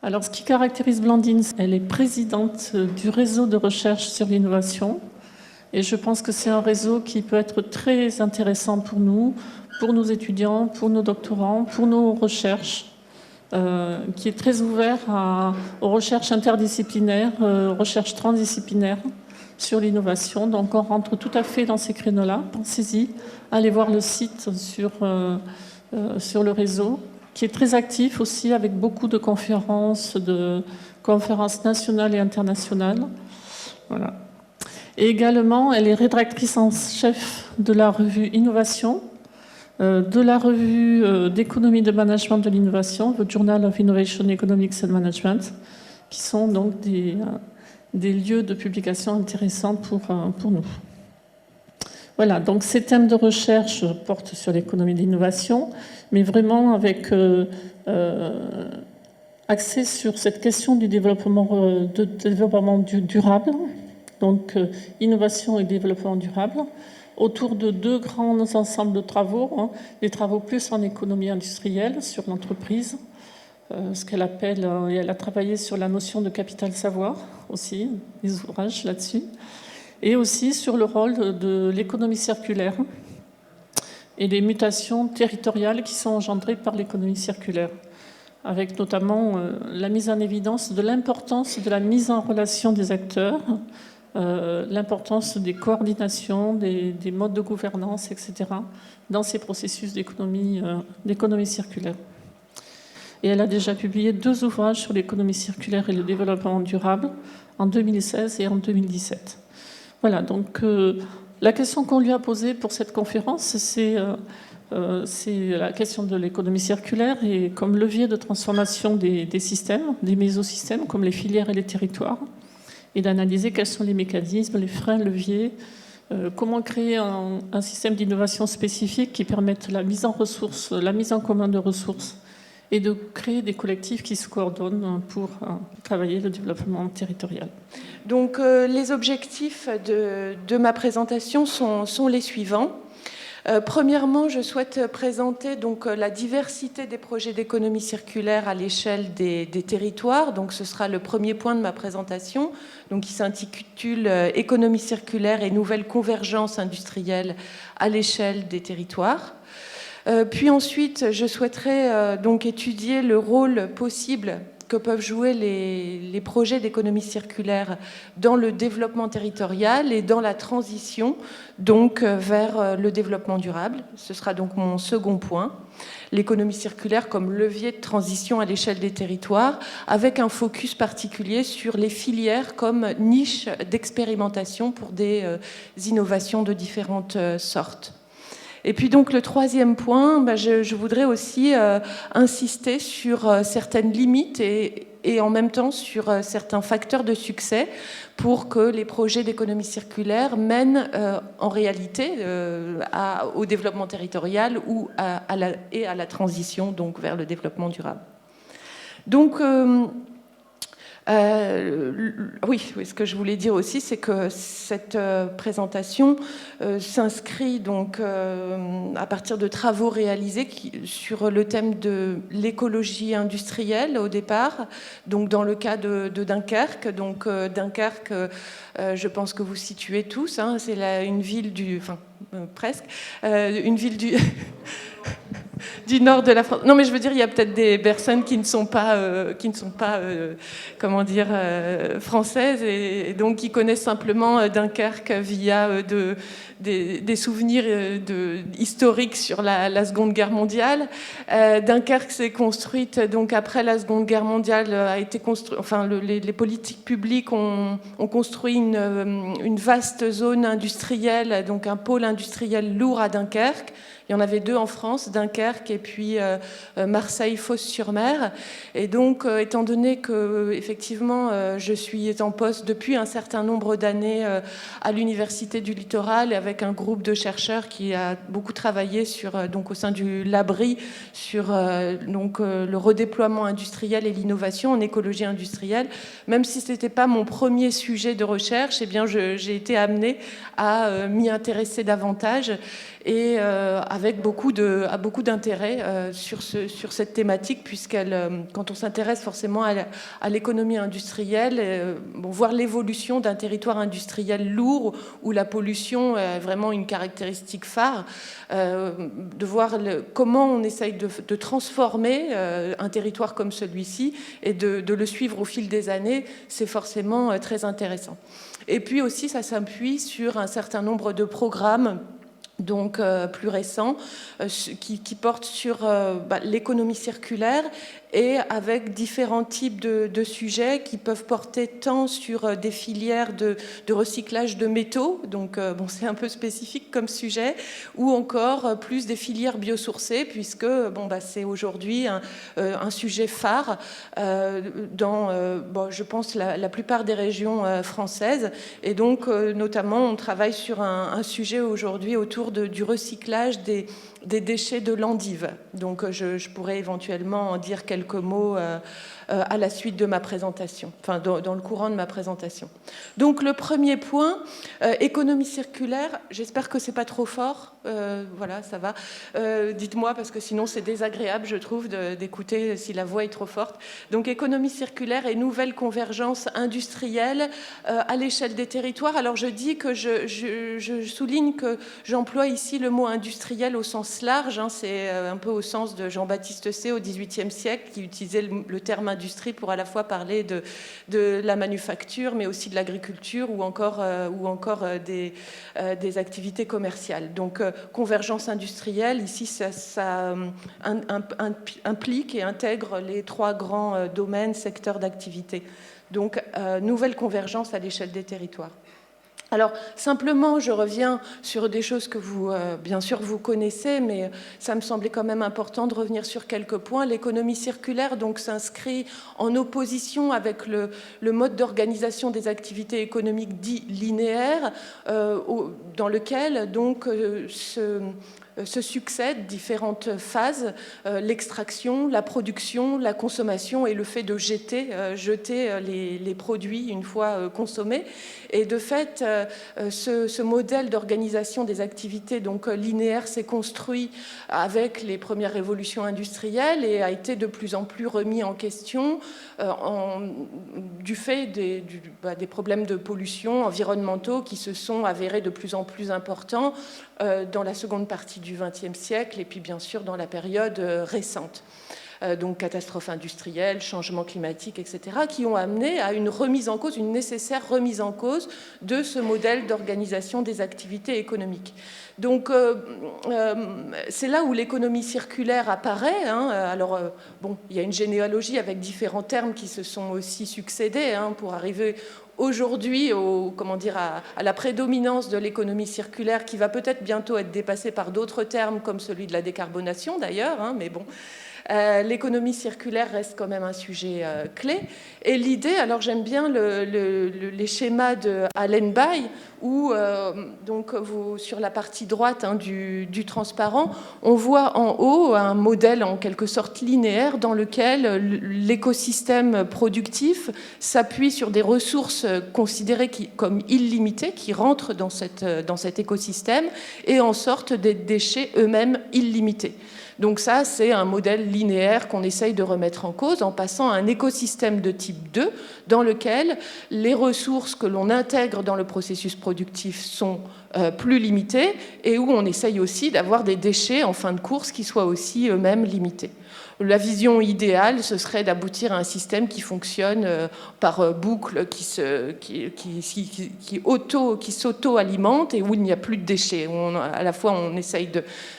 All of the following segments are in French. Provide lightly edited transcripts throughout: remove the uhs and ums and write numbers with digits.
Alors, ce qui caractérise Blandine, elle est présidente du réseau de recherche sur l'innovation. Et je pense que c'est un réseau qui peut être très intéressant pour nous, pour nos étudiants, pour nos doctorants, pour nos recherches, qui est très ouvert aux recherches interdisciplinaires, aux recherches transdisciplinaires sur l'innovation. Donc on rentre tout à fait dans ces créneaux-là. Pensez-y, allez voir le site sur le réseau, qui est très actif aussi, avec beaucoup de conférences nationales et internationales. Voilà. Et également, elle est rédactrice en chef de la revue Innovation, de la revue d'économie de management de l'innovation, The Journal of Innovation Economics and Management, qui sont donc des lieux de publication intéressants pour nous. Voilà, donc ces thèmes de recherche portent sur l'économie de l'innovation, mais vraiment avec accès sur cette question du développement durable, donc innovation et développement durable, autour de deux grands ensembles de travaux, des travaux plus en économie industrielle sur l'entreprise, ce qu'elle appelle, et elle a travaillé sur la notion de capital savoir aussi, des ouvrages là-dessus, et aussi sur le rôle de l'économie circulaire et les mutations territoriales qui sont engendrées par l'économie circulaire, avec notamment la mise en évidence de l'importance de la mise en relation des acteurs, l'importance des coordinations, des modes de gouvernance, etc., dans ces processus d'économie circulaire. Et elle a déjà publié 2 ouvrages sur l'économie circulaire et le développement durable en 2016 et en 2017. Voilà, donc la question qu'on lui a posée pour cette conférence, c'est la question de l'économie circulaire et comme levier de transformation des systèmes, des mésosystèmes, comme les filières et les territoires, et d'analyser quels sont les mécanismes, les freins, leviers, comment créer un système d'innovation spécifique qui permette la mise en ressources, la mise en commun de ressources, et de créer des collectifs qui se coordonnent pour travailler le développement territorial. Donc les objectifs de ma présentation sont les suivants. Premièrement, je souhaite présenter donc la diversité des projets d'économie circulaire à l'échelle des territoires. Donc, ce sera le premier point de ma présentation, donc qui s'intitule Économie circulaire et nouvelles convergences industrielles à l'échelle des territoires. Puis ensuite, je souhaiterais donc étudier le rôle possible que peuvent jouer les projets d'économie circulaire dans le développement territorial et dans la transition donc vers le développement durable. Ce sera donc mon second point. L'économie circulaire comme levier de transition à l'échelle des territoires, avec un focus particulier sur les filières comme niche d'expérimentation pour des innovations de différentes sortes. Et puis donc le troisième point, je voudrais aussi insister sur certaines limites et en même temps sur certains facteurs de succès pour que les projets d'économie circulaire mènent en réalité au développement territorial ou à la transition donc vers le développement durable. Donc oui, ce que je voulais dire aussi, c'est que cette présentation s'inscrit donc à partir de travaux réalisés sur le thème de l'écologie industrielle au départ, donc dans le cas de Dunkerque. Donc Dunkerque, je pense que vous situez tous, hein, c'est une ville presque, une ville du nord de la France. Non, mais je veux dire, il y a peut-être des personnes qui ne sont pas comment dire, françaises et donc qui connaissent simplement Dunkerque via des souvenirs historiques sur la Seconde Guerre mondiale. Dunkerque s'est construite donc après la Seconde Guerre mondiale, a été construite. Enfin, les politiques publiques ont construit une vaste zone industrielle, donc un pôle industriel lourd à Dunkerque. Il y en avait 2 en France, Dunkerque et puis Marseille, Fos-sur-Mer. Et donc, étant donné que effectivement, je suis en poste depuis un certain nombre d'années à l'Université du Littoral et avec un groupe de chercheurs qui a beaucoup travaillé donc au sein du Labri sur donc le redéploiement industriel et l'innovation en écologie industrielle. Même si ce n'était pas mon premier sujet de recherche, eh bien, j'ai été amenée à m'y intéresser davantage. Et avec beaucoup d'intérêt intérêt sur cette thématique, quand on s'intéresse forcément à l'économie industrielle, voir l'évolution d'un territoire industriel lourd où la pollution est vraiment une caractéristique phare, de voir comment on essaye de transformer un territoire comme celui-ci et de le suivre au fil des années, c'est forcément très intéressant. Et puis aussi, ça s'appuie sur un certain nombre de programmes donc plus récents, qui portent sur l'économie circulaire et avec différents types de sujets qui peuvent porter tant sur des filières de recyclage de métaux, donc c'est un peu spécifique comme sujet, ou encore plus des filières biosourcées, puisque c'est aujourd'hui un sujet phare dans, je pense, la plupart des régions françaises. Et donc, notamment, on travaille sur un sujet aujourd'hui autour du recyclage des déchets de l'endive. Donc je pourrais éventuellement en dire quelques mots à la suite de ma présentation, enfin dans le courant de ma présentation. Donc le premier point, économie circulaire, j'espère que c'est pas trop fort, voilà, ça va. Dites-moi, parce que sinon c'est désagréable, je trouve, d'écouter si la voix est trop forte. Donc économie circulaire et nouvelle convergence industrielle à l'échelle des territoires. Alors je dis que je souligne que j'emploie ici le mot industriel au sens large, hein, c'est un peu au sens de Jean-Baptiste Say au XVIIIe siècle, qui utilisait le terme industrie pour à la fois parler de la manufacture, mais aussi de l'agriculture ou encore des activités commerciales. Donc convergence industrielle, ici ça implique et intègre les trois grands domaines, secteurs d'activité. Donc nouvelle convergence à l'échelle des territoires. Alors, simplement, je reviens sur des choses que vous, bien sûr, vous connaissez, mais ça me semblait quand même important de revenir sur quelques points. L'économie circulaire, donc, s'inscrit en opposition avec le mode d'organisation des activités économiques dit linéaire, dans lequel, donc, se succèdent différentes phases, l'extraction, la production, la consommation et le fait de jeter les produits une fois consommés. Et de fait, ce modèle d'organisation des activités donc linéaire s'est construit avec les premières révolutions industrielles et a été de plus en plus remis en question du fait des problèmes de pollution environnementaux qui se sont avérés de plus en plus importants dans la seconde partie du XXe siècle et puis bien sûr dans la période récente. Donc catastrophes industrielles, changements climatiques, etc., qui ont amené à une remise en cause, une nécessaire remise en cause de ce modèle d'organisation des activités économiques. Donc c'est là où l'économie circulaire apparaît. Hein. Alors il y a une généalogie avec différents termes qui se sont aussi succédés pour arriver aujourd'hui à la prédominance de l'économie circulaire qui va peut-être bientôt être dépassée par d'autres termes comme celui de la décarbonation d'ailleurs, mais bon. L'économie circulaire reste quand même un sujet clé. Et l'idée, alors j'aime bien les schémas de Allenby, où donc sur la partie droite du transparent, on voit en haut un modèle en quelque sorte linéaire dans lequel l'écosystème productif s'appuie sur des ressources considérées comme illimitées, qui rentrent dans cet écosystème, et en sortent des déchets eux-mêmes illimités. Donc ça, c'est un modèle linéaire qu'on essaye de remettre en cause en passant à un écosystème de type 2 dans lequel les ressources que l'on intègre dans le processus productif sont plus limitées et où on essaye aussi d'avoir des déchets en fin de course qui soient aussi eux-mêmes limités. La vision idéale, ce serait d'aboutir à un système qui fonctionne par boucle, qui s'auto-alimente et où il n'y a plus de déchets. Où à la fois, on essaye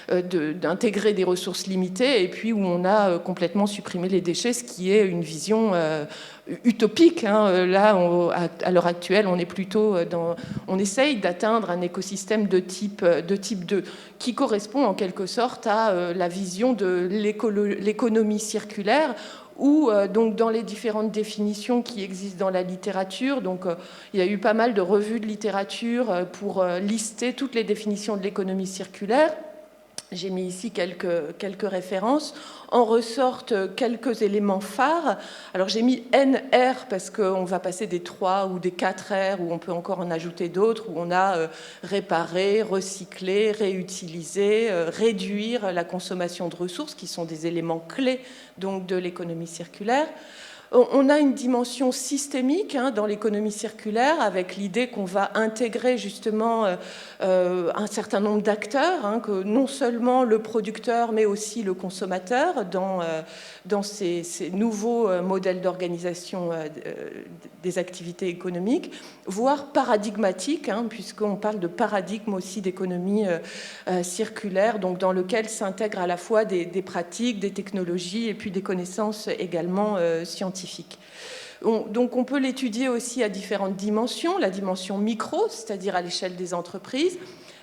d'intégrer des ressources limitées et puis où on a complètement supprimé les déchets, ce qui est une vision utopique. Là, à l'heure actuelle, on est plutôt on essaye d'atteindre un écosystème de type 2 qui correspond en quelque sorte à la vision de l'économie circulaire où donc dans les différentes définitions qui existent dans la littérature, donc il y a eu pas mal de revues de littérature pour lister toutes les définitions de l'économie circulaire. J'ai mis ici quelques références. En ressortent quelques éléments phares. Alors j'ai mis NR parce qu'on va passer des 3 ou des 4 R, où on peut encore en ajouter d'autres, où on a réparer, recycler, réutiliser, réduire la consommation de ressources, qui sont des éléments clés donc, de l'économie circulaire. On a une dimension systémique dans l'économie circulaire avec l'idée qu'on va intégrer justement un certain nombre d'acteurs, que non seulement le producteur mais aussi le consommateur dans ces nouveaux modèles d'organisation des activités économiques, voire paradigmatiques, puisqu'on parle de paradigme aussi d'économie circulaire, donc dans lequel s'intègrent à la fois des pratiques, des technologies et puis des connaissances également scientifiques. Donc on peut l'étudier aussi à différentes dimensions, la dimension micro, c'est-à-dire à l'échelle des entreprises,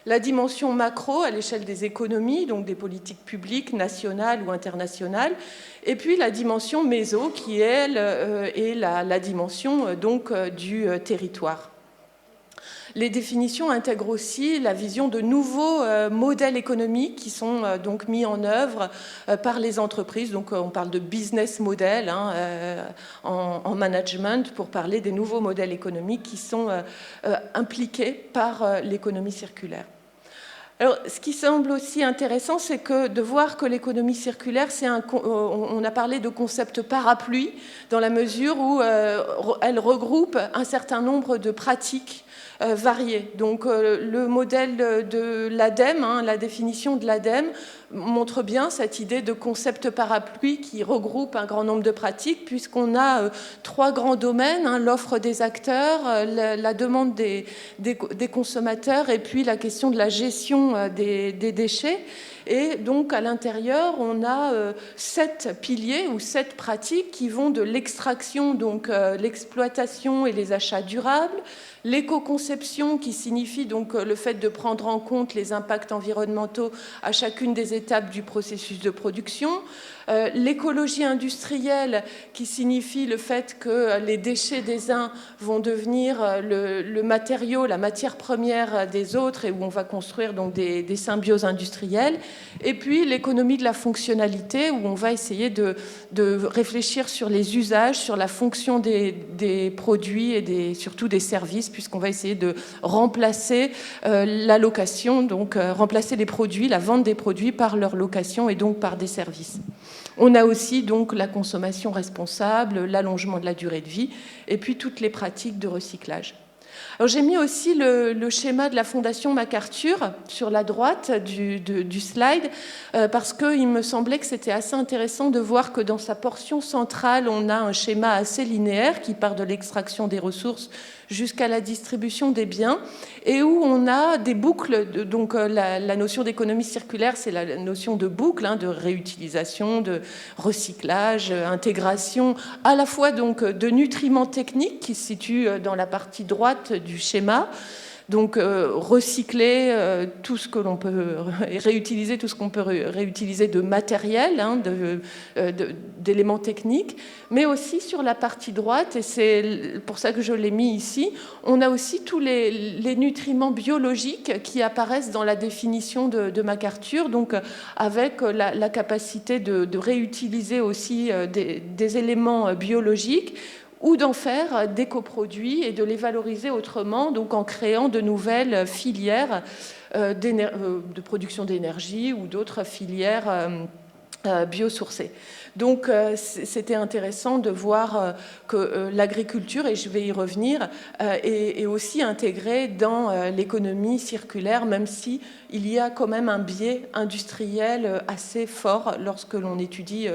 la dimension macro à l'échelle des économies, donc des politiques publiques nationales ou internationales, et puis la dimension méso qui, elle, est la dimension donc, du territoire. Les définitions intègrent aussi la vision de nouveaux modèles économiques qui sont donc mis en œuvre par les entreprises. Donc on parle de business model en management pour parler des nouveaux modèles économiques qui sont impliqués par l'économie circulaire. Alors, ce qui semble aussi intéressant, c'est de voir que l'économie circulaire, on a parlé de concept parapluie, dans la mesure où elle regroupe un certain nombre de pratiques variées. Donc, le modèle de l'ADEME, la définition de l'ADEME, montre bien cette idée de concept parapluie qui regroupe un grand nombre de pratiques, puisqu'on a 3 grands domaines, l'offre des acteurs, la demande des consommateurs et puis la question de la gestion des déchets. Et donc à l'intérieur, on a 7 piliers ou 7 pratiques qui vont de l'extraction, donc l'exploitation et les achats durables, l'éco-conception qui signifie donc le fait de prendre en compte les impacts environnementaux à chacune des étapes du processus de production, l'écologie industrielle qui signifie le fait que les déchets des uns vont devenir le matériau, la matière première des autres et où on va construire donc des symbioses industrielles, et puis l'économie de la fonctionnalité où on va essayer de réfléchir sur les usages, sur la fonction des produits et surtout des services, puisqu'on va essayer de remplacer la location, donc remplacer les produits, la vente des produits par leur location et donc par des services. On a aussi donc la consommation responsable, l'allongement de la durée de vie et puis toutes les pratiques de recyclage. Alors, j'ai mis aussi le schéma de la Fondation MacArthur sur la droite du slide parce qu'il me semblait que c'était assez intéressant de voir que dans sa portion centrale, on a un schéma assez linéaire qui part de l'extraction des ressources jusqu'à la distribution des biens et où on a des boucles. Donc la notion d'économie circulaire, c'est la notion de boucle, de réutilisation, de recyclage, intégration, à la fois donc de nutriments techniques qui se situent dans la partie droite du schéma. Donc recycler tout ce que l'on peut réutiliser, tout ce qu'on peut réutiliser de matériel, d'éléments techniques, mais aussi sur la partie droite, et c'est pour ça que je l'ai mis ici, on a aussi tous les nutriments biologiques qui apparaissent dans la définition de MacArthur, donc avec la capacité de réutiliser aussi des éléments biologiques, ou d'en faire des coproduits et de les valoriser autrement, donc en créant de nouvelles filières de production d'énergie ou d'autres filières biosourcées. Donc c'était intéressant de voir que l'agriculture, et je vais y revenir, est aussi intégrée dans l'économie circulaire, même si il y a quand même un biais industriel assez fort lorsque l'on étudie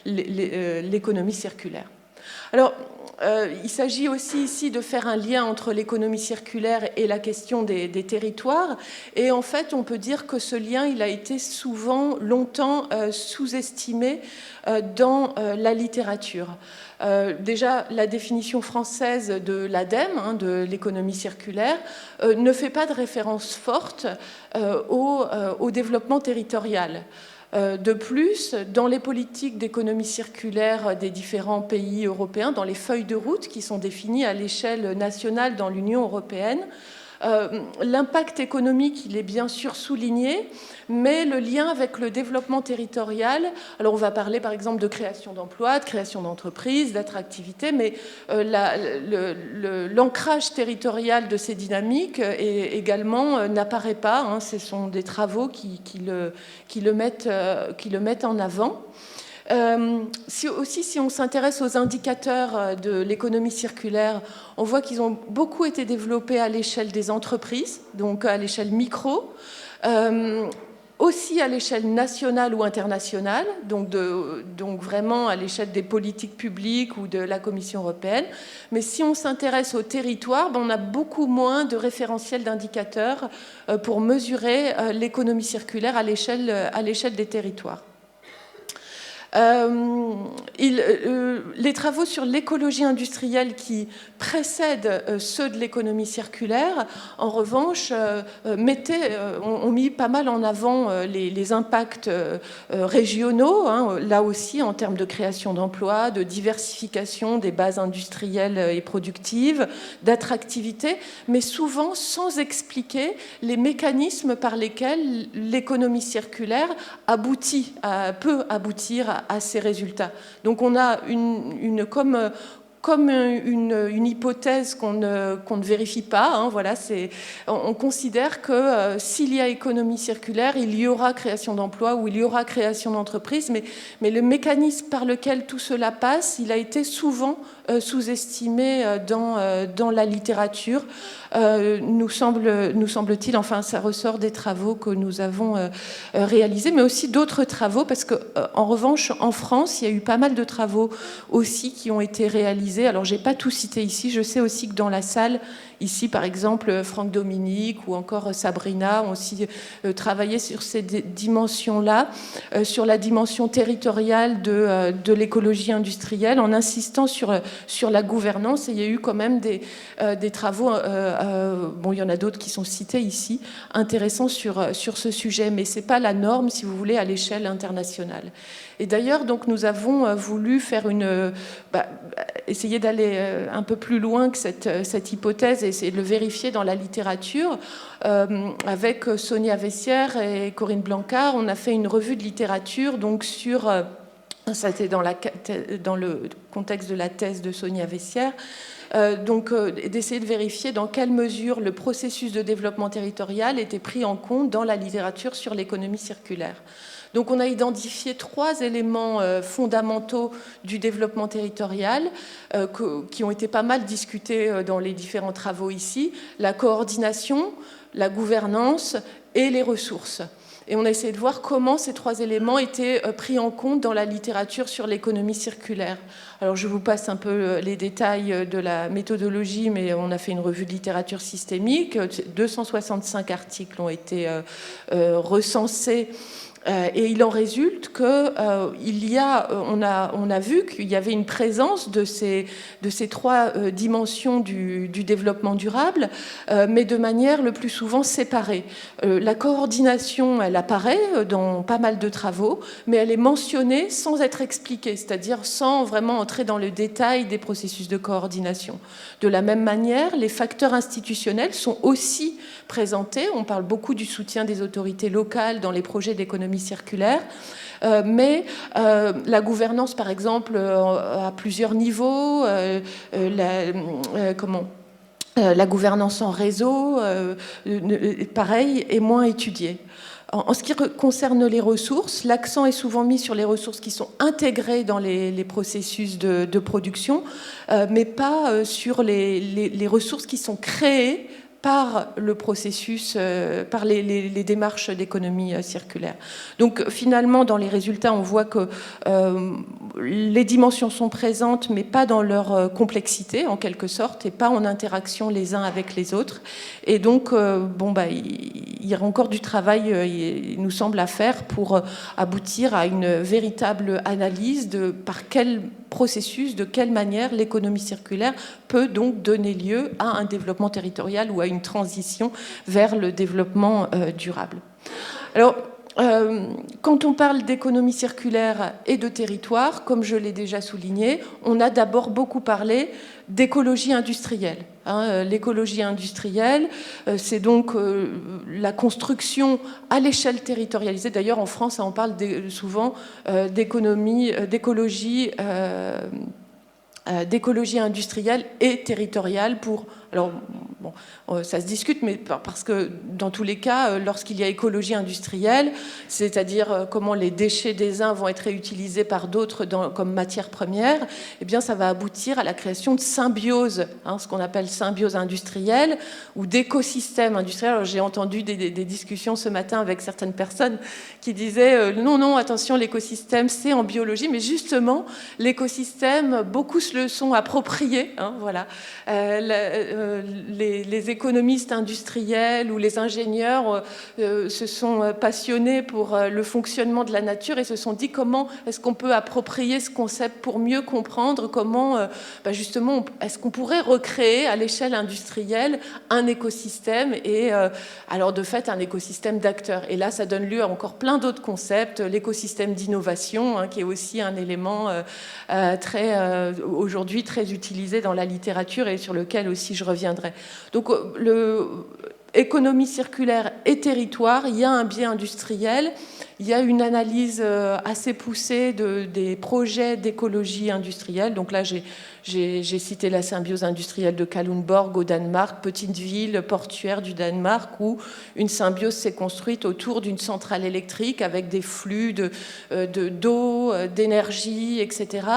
l'économie circulaire. Alors, il s'agit aussi ici de faire un lien entre l'économie circulaire et la question des territoires. Et en fait, on peut dire que ce lien, il a été souvent, longtemps sous-estimé dans la littérature. Déjà, la définition française de l'ADEME, de l'économie circulaire, ne fait pas de référence forte au développement territorial. De plus, dans les politiques d'économie circulaire des différents pays européens, dans les feuilles de route qui sont définies à l'échelle nationale dans l'Union européenne, L'impact économique, il est bien sûr souligné, mais le lien avec le développement territorial, alors on va parler par exemple de création d'emplois, de création d'entreprises, d'attractivité, mais l'ancrage territorial de ces dynamiques également n'apparaît pas, hein, ce sont des travaux qui le mettent en avant. Si on s'intéresse aux indicateurs de l'économie circulaire, on voit qu'ils ont beaucoup été développés à l'échelle des entreprises, donc à l'échelle micro, aussi à l'échelle nationale ou internationale, donc vraiment à l'échelle des politiques publiques ou de la Commission européenne. Mais si on s'intéresse au territoire, on a beaucoup moins de référentiels d'indicateurs pour mesurer l'économie circulaire à l'échelle des territoires. Les travaux sur l'écologie industrielle qui précèdent ceux de l'économie circulaire, en revanche, ont mis pas mal en avant les impacts régionaux, hein, là aussi en termes de création d'emplois, de diversification des bases industrielles et productives, d'attractivité, mais souvent sans expliquer les mécanismes par lesquels l'économie circulaire peut aboutir à ces résultats. Donc on a comme une hypothèse qu'on ne vérifie pas. Hein, voilà, on considère que s'il y a économie circulaire, il y aura création d'emplois ou il y aura création d'entreprises, mais le mécanisme par lequel tout cela passe, il a été souvent sous-estimé dans la littérature. Nous semble-t-il, enfin ça ressort des travaux que nous avons réalisés, mais aussi d'autres travaux, parce qu'en revanche, en France, il y a eu pas mal de travaux aussi qui ont été réalisés. Alors, je n'ai pas tout cité ici. Je sais aussi que dans la salle, ici, par exemple, Franck Dominique ou encore Sabrina ont aussi travaillé sur ces dimensions-là, sur la dimension territoriale de l'écologie industrielle, en insistant sur la gouvernance. Et il y a eu quand même des travaux, il y en a d'autres qui sont cités ici, intéressants sur ce sujet, mais ce n'est pas la norme, si vous voulez, à l'échelle internationale. Et d'ailleurs, donc, nous avons voulu faire essayer d'aller un peu plus loin que cette hypothèse et essayer de le vérifier dans la littérature. Avec Sonia Veissière et Corinne Blancard, on a fait une revue de littérature donc ça était dans le contexte de la thèse de Sonia Veissière, d'essayer de vérifier dans quelle mesure le processus de développement territorial était pris en compte dans la littérature sur l'économie circulaire. Donc on a identifié 3 éléments fondamentaux du développement territorial qui ont été pas mal discutés dans les différents travaux ici: la coordination, la gouvernance et les ressources. Et on a essayé de voir comment ces 3 éléments étaient pris en compte dans la littérature sur l'économie circulaire. Alors je vous passe un peu les détails de la méthodologie, mais on a fait une revue de littérature systémique. 265 articles ont été recensés. Et il en résulte qu'on a vu qu'il y avait une présence de ces 3 dimensions du développement durable, mais de manière le plus souvent séparée. La coordination, elle apparaît dans pas mal de travaux, mais elle est mentionnée sans être expliquée, c'est-à-dire sans vraiment entrer dans le détail des processus de coordination. De la même manière, les facteurs institutionnels sont aussi présentés. On parle beaucoup du soutien des autorités locales dans les projets d'économie circulaire, mais la gouvernance, par exemple, à plusieurs niveaux, la gouvernance en réseau, pareil, est moins étudiée. En ce qui concerne les ressources, l'accent est souvent mis sur les ressources qui sont intégrées dans les processus de production, mais pas sur les ressources qui sont créées par le processus, par les démarches d'économie circulaire. Donc finalement, dans les résultats, on voit que les dimensions sont présentes, mais pas dans leur complexité, en quelque sorte, et pas en interaction les uns avec les autres. Et donc, il y a encore du travail, il nous semble, à faire pour aboutir à une véritable analyse de par quel processus, de quelle manière l'économie circulaire peut donc donner lieu à un développement territorial ou à une transition vers le développement durable. Alors, Quand on parle d'économie circulaire et de territoire, comme je l'ai déjà souligné, on a d'abord beaucoup parlé d'écologie industrielle. L'écologie industrielle, c'est donc la construction à l'échelle territorialisée. D'ailleurs, en France, on parle souvent d'écologie industrielle et territoriale pour... Alors, bon, ça se discute, mais parce que dans tous les cas, lorsqu'il y a écologie industrielle, c'est-à-dire comment les déchets des uns vont être réutilisés par d'autres comme matière première, eh bien, ça va aboutir à la création de symbiose, ce qu'on appelle symbiose industrielle ou d'écosystèmes industriels. Alors, j'ai entendu des discussions ce matin avec certaines personnes qui disaient non, attention, l'écosystème, c'est en biologie, mais justement, l'écosystème, beaucoup se le sont appropriés. Voilà. Les économistes industriels ou les ingénieurs se sont passionnés pour le fonctionnement de la nature et se sont dit comment est-ce qu'on peut approprier ce concept pour mieux comprendre comment, justement, est-ce qu'on pourrait recréer à l'échelle industrielle un écosystème et alors de fait un écosystème d'acteurs. Et là, ça donne lieu à encore plein d'autres concepts, l'écosystème d'innovation, qui est aussi un élément aujourd'hui très utilisé dans la littérature et sur lequel aussi je reviendrai. Donc, économie circulaire et territoire, il y a un biais industriel, il y a une analyse assez poussée des projets d'écologie industrielle. Donc là, j'ai cité la symbiose industrielle de Kalundborg au Danemark, petite ville portuaire du Danemark, où une symbiose s'est construite autour d'une centrale électrique avec des flux d'eau, d'énergie, etc.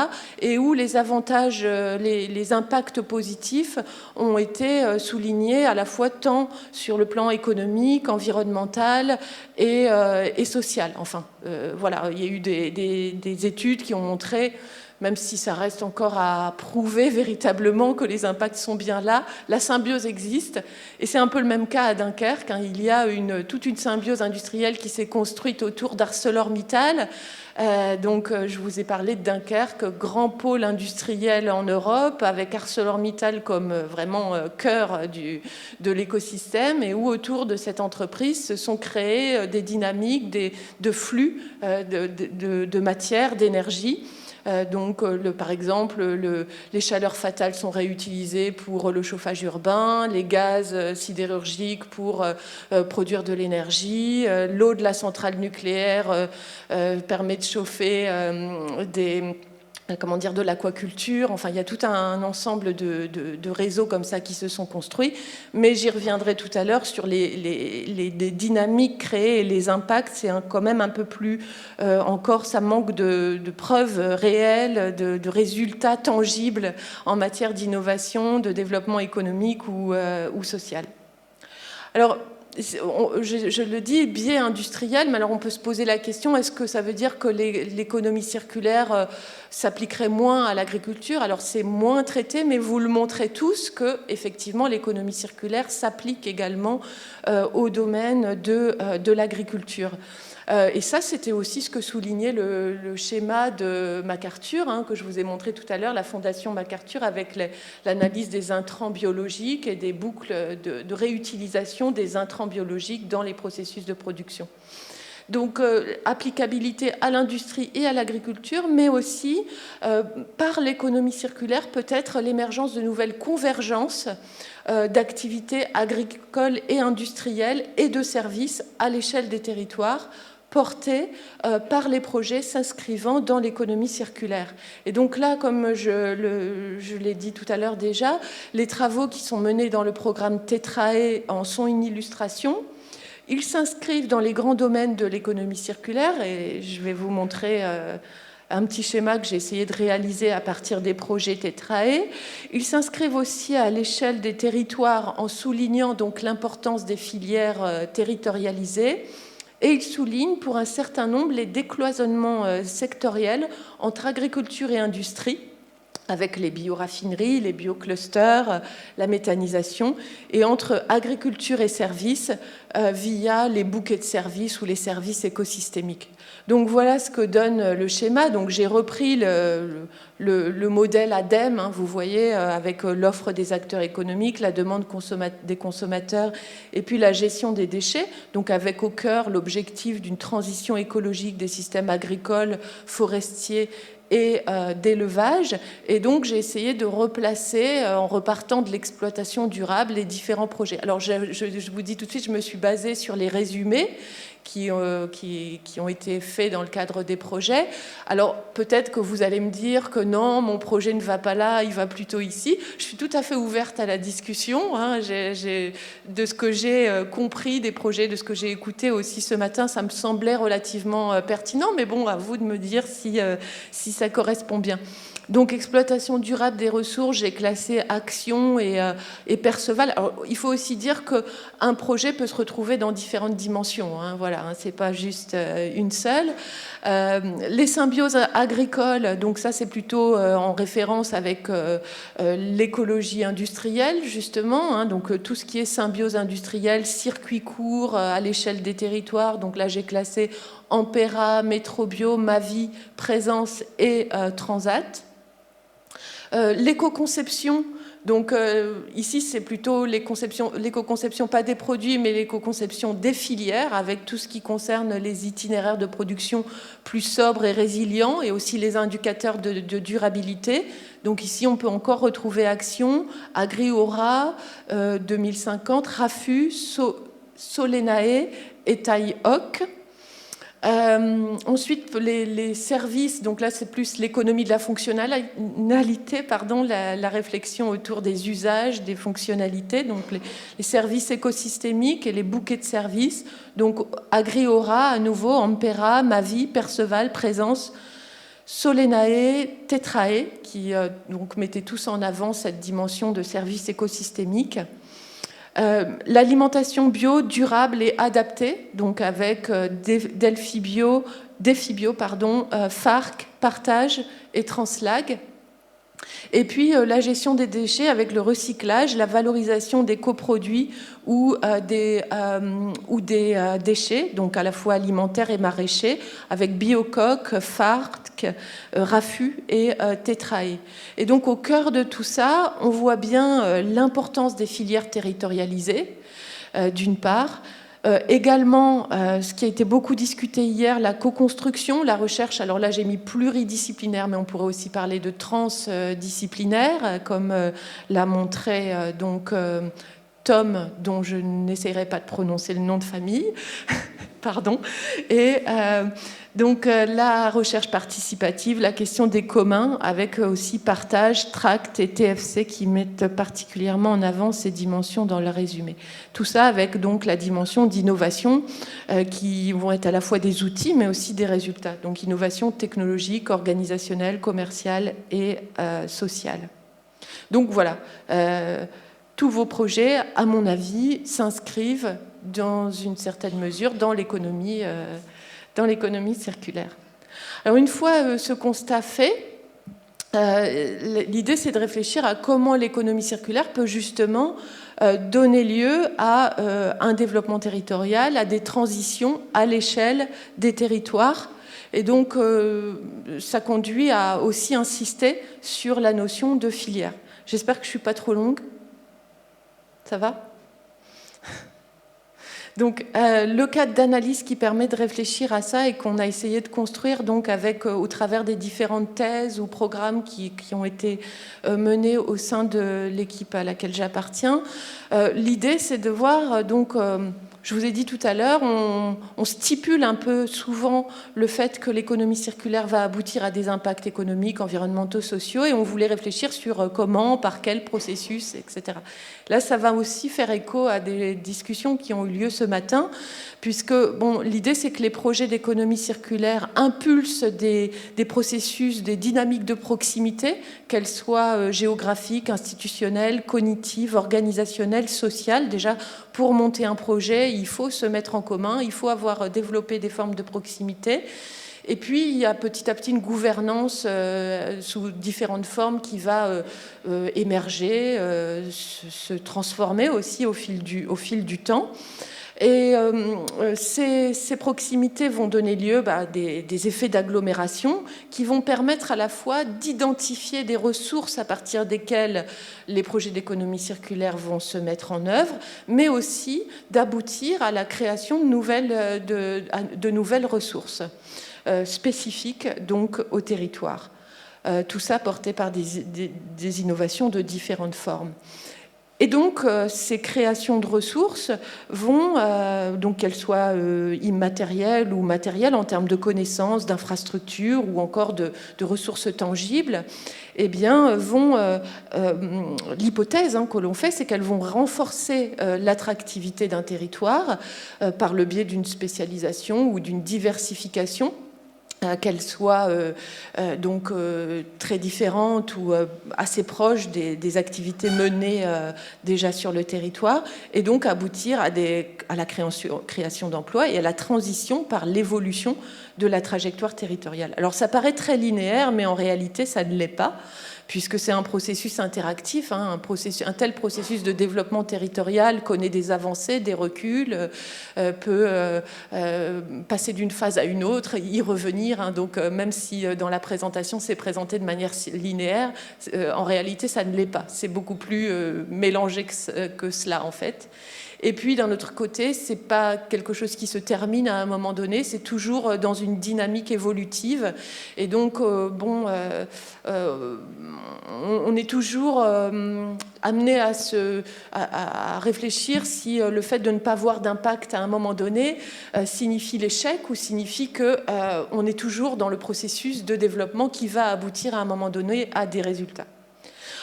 Et où les avantages, les impacts positifs ont été soulignés à la fois tant sur le plan économique, environnemental et social. Enfin, voilà, il y a eu des études qui ont montré, même si ça reste encore à prouver véritablement que les impacts sont bien là, la symbiose existe. Et c'est un peu le même cas à Dunkerque. Il y a toute une symbiose industrielle qui s'est construite autour d'ArcelorMittal. Donc, je vous ai parlé de Dunkerque, grand pôle industriel en Europe, avec ArcelorMittal comme vraiment cœur de l'écosystème, et où autour de cette entreprise se sont créées des dynamiques, de flux de matière, d'énergie. Donc, par exemple, les chaleurs fatales sont réutilisées pour le chauffage urbain, les gaz sidérurgiques pour produire de l'énergie, l'eau de la centrale nucléaire permet de chauffer de l'aquaculture. Enfin, il y a tout un ensemble de réseaux comme ça qui se sont construits, mais j'y reviendrai tout à l'heure sur les dynamiques créées et les impacts. C'est quand même un peu plus encore, ça manque de preuves réelles, de résultats tangibles en matière d'innovation, de développement économique ou social. Alors, je le dis, biais industriel, mais alors on peut se poser la question, est-ce que ça veut dire que l'économie circulaire s'appliquerait moins à l'agriculture? Alors c'est moins traité, mais vous le montrez tous que effectivement l'économie circulaire s'applique également au domaine de l'agriculture. Et ça, c'était aussi ce que soulignait le schéma de MacArthur, que je vous ai montré tout à l'heure, la fondation MacArthur, avec l'analyse des intrants biologiques et des boucles de réutilisation des intrants biologiques dans les processus de production. Donc, applicabilité à l'industrie et à l'agriculture, mais aussi, par l'économie circulaire, peut-être l'émergence de nouvelles convergences d'activités agricoles et industrielles et de services à l'échelle des territoires, portés par les projets s'inscrivant dans l'économie circulaire. Et donc là, comme je l'ai dit tout à l'heure déjà, les travaux qui sont menés dans le programme TETRAE en sont une illustration. Ils s'inscrivent dans les grands domaines de l'économie circulaire, et je vais vous montrer un petit schéma que j'ai essayé de réaliser à partir des projets TETRAE. Ils s'inscrivent aussi à l'échelle des territoires en soulignant donc l'importance des filières territorialisées. Et il souligne pour un certain nombre les décloisonnements sectoriels entre agriculture et industrie, avec les bioraffineries, les bioclusters, la méthanisation, et entre agriculture et services via les bouquets de services ou les services écosystémiques. Donc voilà ce que donne le schéma. Donc j'ai repris le modèle ADEME, hein, vous voyez, avec l'offre des acteurs économiques, la demande des consommateurs et puis la gestion des déchets, donc avec au cœur l'objectif d'une transition écologique des systèmes agricoles, forestiers et d'élevage. Et donc j'ai essayé de replacer, en repartant de l'exploitation durable, les différents projets. Alors je vous dis tout de suite, je me suis basée sur les résumés qui ont été faits dans le cadre des projets. Alors peut-être que vous allez me dire que non, mon projet ne va pas là, il va plutôt ici. Je suis tout à fait ouverte à la discussion. Hein. De ce que j'ai compris des projets, de ce que j'ai écouté aussi ce matin, ça me semblait relativement pertinent, mais bon, à vous de me dire si ça correspond bien. Donc, exploitation durable des ressources, j'ai classé Action et Perceval. Alors, il faut aussi dire qu'un projet peut se retrouver dans différentes dimensions. Hein, voilà, hein, c'est pas juste une seule. Les symbioses agricoles, donc ça, c'est plutôt en référence avec l'écologie industrielle, justement. Hein, donc, tout ce qui est symbiose industrielle, circuit court à l'échelle des territoires. Donc là, j'ai classé Ampera, Métrobio, Mavi, Présence et Transat. L'éco-conception, donc ici c'est plutôt l'éco-conception pas des produits mais l'éco-conception des filières avec tout ce qui concerne les itinéraires de production plus sobres et résilients et aussi les indicateurs de durabilité. Donc ici on peut encore retrouver Action, Agri-Aura 2050, Rafu, Solenae et Taïok. Ensuite, les services, donc là c'est plus l'économie de la fonctionnalité, la réflexion autour des usages, des fonctionnalités, donc les services écosystémiques et les bouquets de services, donc Agri-Aura, à nouveau, Ampera, Mavi, Perceval, Présence, Solenae, Tetrae, qui donc mettaient tous en avant cette dimension de services écosystémiques. L'alimentation bio durable et adaptée, donc avec Défibio, FARC, Partage et Translag. Et puis la gestion des déchets avec le recyclage, la valorisation des coproduits ou des déchets, donc à la fois alimentaires et maraîchers, avec Biocoque, FARC, Rafu et Tetrae. Et donc au cœur de tout ça, on voit bien l'importance des filières territorialisées, d'une part. Également, ce qui a été beaucoup discuté hier, la co-construction, la recherche. Alors là, j'ai mis pluridisciplinaire, mais on pourrait aussi parler de transdisciplinaire, comme l'a montré Tom, dont je n'essayerai pas de prononcer le nom de famille, pardon. Et donc la recherche participative, la question des communs, avec aussi Partage, Tract et TFC qui mettent particulièrement en avant ces dimensions dans leur résumé. Tout ça avec donc la dimension d'innovation qui vont être à la fois des outils mais aussi des résultats. Donc innovation technologique, organisationnelle, commerciale et sociale. Donc voilà. Tous vos projets, à mon avis, s'inscrivent dans une certaine mesure dans l'économie circulaire. Alors une fois ce constat fait, l'idée c'est de réfléchir à comment l'économie circulaire peut justement donner lieu à un développement territorial, à des transitions à l'échelle des territoires. Et donc ça conduit à aussi insister sur la notion de filière. J'espère que je ne suis pas trop longue. Ça va ? Donc, le cadre d'analyse qui permet de réfléchir à ça et qu'on a essayé de construire donc avec, au travers des différentes thèses ou programmes qui ont été menés au sein de l'équipe à laquelle j'appartiens, l'idée c'est de voir donc... je vous ai dit tout à l'heure, on stipule un peu souvent le fait que l'économie circulaire va aboutir à des impacts économiques, environnementaux, sociaux, et on voulait réfléchir sur comment, par quel processus, etc. Là, ça va aussi faire écho à des discussions qui ont eu lieu ce matin, puisque l'idée, c'est que les projets d'économie circulaire impulsent des processus, des dynamiques de proximité, qu'elles soient géographiques, institutionnelles, cognitives, organisationnelles, sociales. Déjà, pour monter un projet, il faut se mettre en commun, il faut avoir développé des formes de proximité. Et puis, il y a petit à petit une gouvernance sous différentes formes qui va émerger, se transformer aussi au fil du temps. Et ces proximités vont donner lieu à des effets d'agglomération qui vont permettre à la fois d'identifier des ressources à partir desquelles les projets d'économie circulaire vont se mettre en œuvre, mais aussi d'aboutir à la création de nouvelles ressources spécifiques donc au territoire. Tout ça porté par des innovations de différentes formes. Et donc, ces créations de ressources vont, donc qu'elles soient immatérielles ou matérielles en termes de connaissances, d'infrastructures ou encore de ressources tangibles, eh bien, l'hypothèse que l'on fait, c'est qu'elles vont renforcer l'attractivité d'un territoire par le biais d'une spécialisation ou d'une diversification, qu'elles soient donc très différentes ou assez proches des activités menées déjà sur le territoire, et donc aboutir à la création d'emplois et à la transition par l'évolution de la trajectoire territoriale. Alors ça paraît très linéaire, mais en réalité ça ne l'est pas, puisque c'est un processus interactif. Un tel processus de développement territorial connaît des avancées, des reculs, peut passer d'une phase à une autre, y revenir. Donc même si dans la présentation c'est présenté de manière linéaire, en réalité ça ne l'est pas. C'est beaucoup plus mélangé que cela en fait. Et puis, d'un autre côté, ce n'est pas quelque chose qui se termine à un moment donné, c'est toujours dans une dynamique évolutive. Et donc, on est toujours amené à réfléchir si le fait de ne pas avoir d'impact à un moment donné signifie l'échec ou signifie qu'on est toujours dans le processus de développement qui va aboutir à un moment donné à des résultats.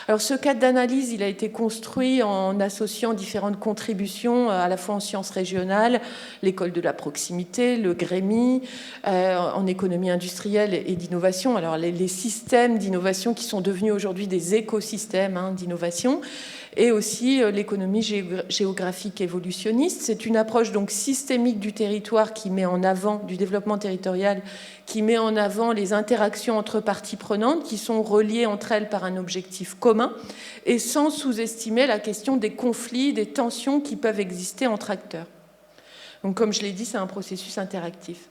Alors ce cadre d'analyse, il a été construit en associant différentes contributions, à la fois en sciences régionales, l'école de la proximité, le GREMI, en économie industrielle et d'innovation. Alors les systèmes d'innovation qui sont devenus aujourd'hui des écosystèmes d'innovation, et aussi l'économie géographique évolutionniste. C'est une approche donc systémique du territoire qui met en avant, du développement territorial, qui met en avant les interactions entre parties prenantes qui sont reliées entre elles par un objectif commun, et sans sous-estimer la question des conflits, des tensions qui peuvent exister entre acteurs. Donc, comme je l'ai dit, c'est un processus interactif.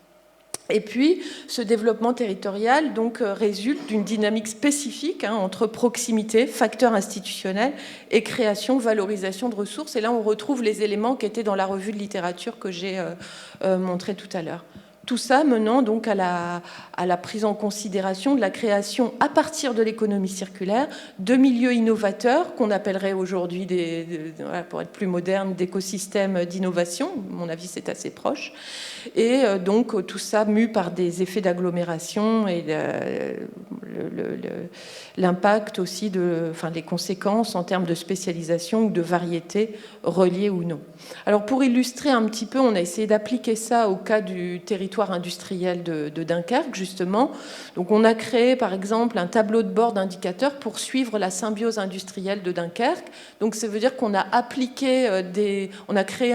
Et puis, ce développement territorial donc, résulte d'une dynamique spécifique entre proximité, facteur institutionnel et création, valorisation de ressources. Et là, on retrouve les éléments qui étaient dans la revue de littérature que j'ai montrée tout à l'heure. Tout ça menant donc à la prise en considération de la création, à partir de l'économie circulaire, de milieux innovateurs qu'on appellerait aujourd'hui, pour être plus moderne, d'écosystèmes d'innovation. À mon avis, c'est assez proche. Et donc tout ça mu par des effets d'agglomération et l'impact aussi, les conséquences en termes de spécialisation ou de variété reliées ou non. Alors pour illustrer un petit peu, on a essayé d'appliquer ça au cas du territoire industriel de Dunkerque, justement. Donc on a créé par exemple un tableau de bord d'indicateurs pour suivre la symbiose industrielle de Dunkerque. Donc ça veut dire qu'on a appliqué on a créé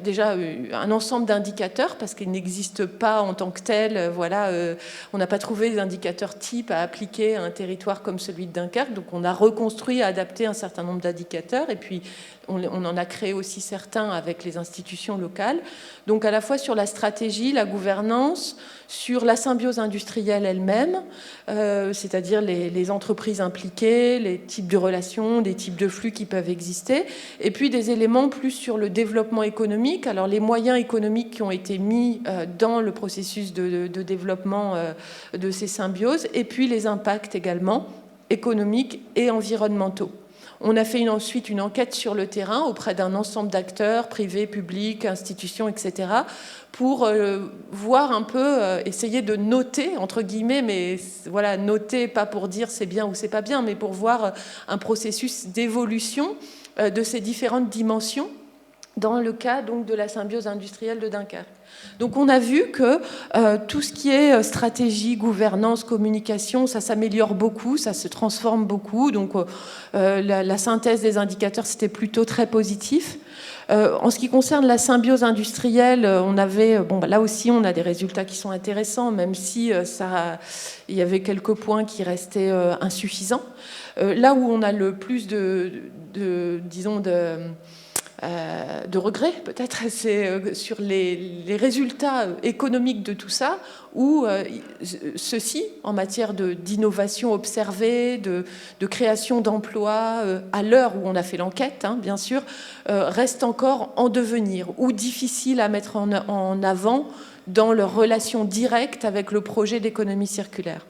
déjà un ensemble d'indicateurs parce qu'ils n'existent pas en tant que tels. On n'a pas trouvé d'indicateurs types à appliquer à un territoire comme celui de Dunkerque. Donc on a reconstruit, adapté un certain nombre d'indicateurs et puis on en a créé aussi certains avec les institutions locales. Donc à la fois sur la stratégie, la gouvernance, sur la symbiose industrielle elle-même, c'est-à-dire les entreprises impliquées, les types de relations, les types de flux qui peuvent exister, et puis des éléments plus sur le développement économique, alors les moyens économiques qui ont été mis dans le processus de développement de ces symbioses, et puis les impacts également économiques et environnementaux. On a fait ensuite une enquête sur le terrain auprès d'un ensemble d'acteurs, privés, publics, institutions, etc., pour voir un peu, essayer de noter, entre guillemets, mais voilà, noter pas pour dire c'est bien ou c'est pas bien, mais pour voir un processus d'évolution de ces différentes dimensions dans le cas donc, de la symbiose industrielle de Dunkerque. Donc on a vu que tout ce qui est stratégie, gouvernance, communication, ça s'améliore beaucoup, ça se transforme beaucoup. Donc la synthèse des indicateurs, c'était plutôt très positif. En ce qui concerne la symbiose industrielle, on avait, là aussi on a des résultats qui sont intéressants, même si il y avait quelques points qui restaient insuffisants. Là où on a le plus de regret, peut-être, c'est sur les résultats économiques de tout ça, où ceci, en matière d'innovation observée, de création d'emplois, à l'heure où on a fait l'enquête, hein, bien sûr, reste encore en devenir, ou difficile à mettre en avant dans leur relation directe avec le projet d'économie circulaire.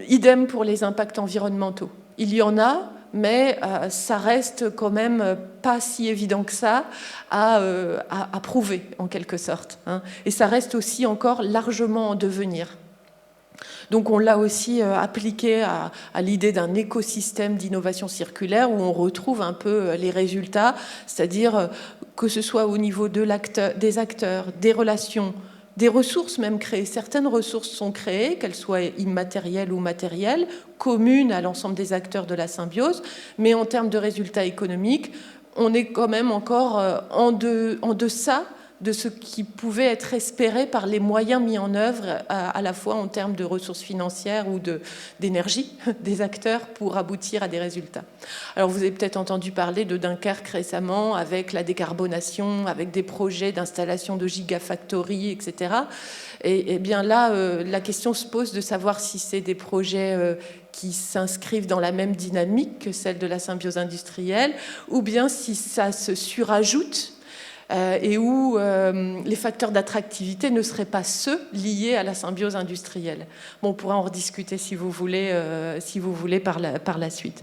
Idem pour les impacts environnementaux. Il y en a, mais ça reste quand même pas si évident que ça à prouver, en quelque sorte, hein. Et ça reste aussi encore largement en devenir. Donc on l'a aussi appliqué à l'idée d'un écosystème d'innovation circulaire où on retrouve un peu les résultats, c'est-à-dire que ce soit au niveau des acteurs, des relations, des ressources même créées. Certaines ressources sont créées, qu'elles soient immatérielles ou matérielles, communes à l'ensemble des acteurs de la symbiose, mais en termes de résultats économiques, on est quand même encore en deçà de ce qui pouvait être espéré par les moyens mis en œuvre à la fois en termes de ressources financières ou d'énergie des acteurs pour aboutir à des résultats. Alors vous avez peut-être entendu parler de Dunkerque récemment avec la décarbonation, avec des projets d'installation de gigafactories, etc. Et bien là, la question se pose de savoir si c'est des projets qui s'inscrivent dans la même dynamique que celle de la symbiose industrielle, ou bien si ça se surajoute et où les facteurs d'attractivité ne seraient pas ceux liés à la symbiose industrielle. Bon, on pourra en rediscuter si vous voulez par la suite.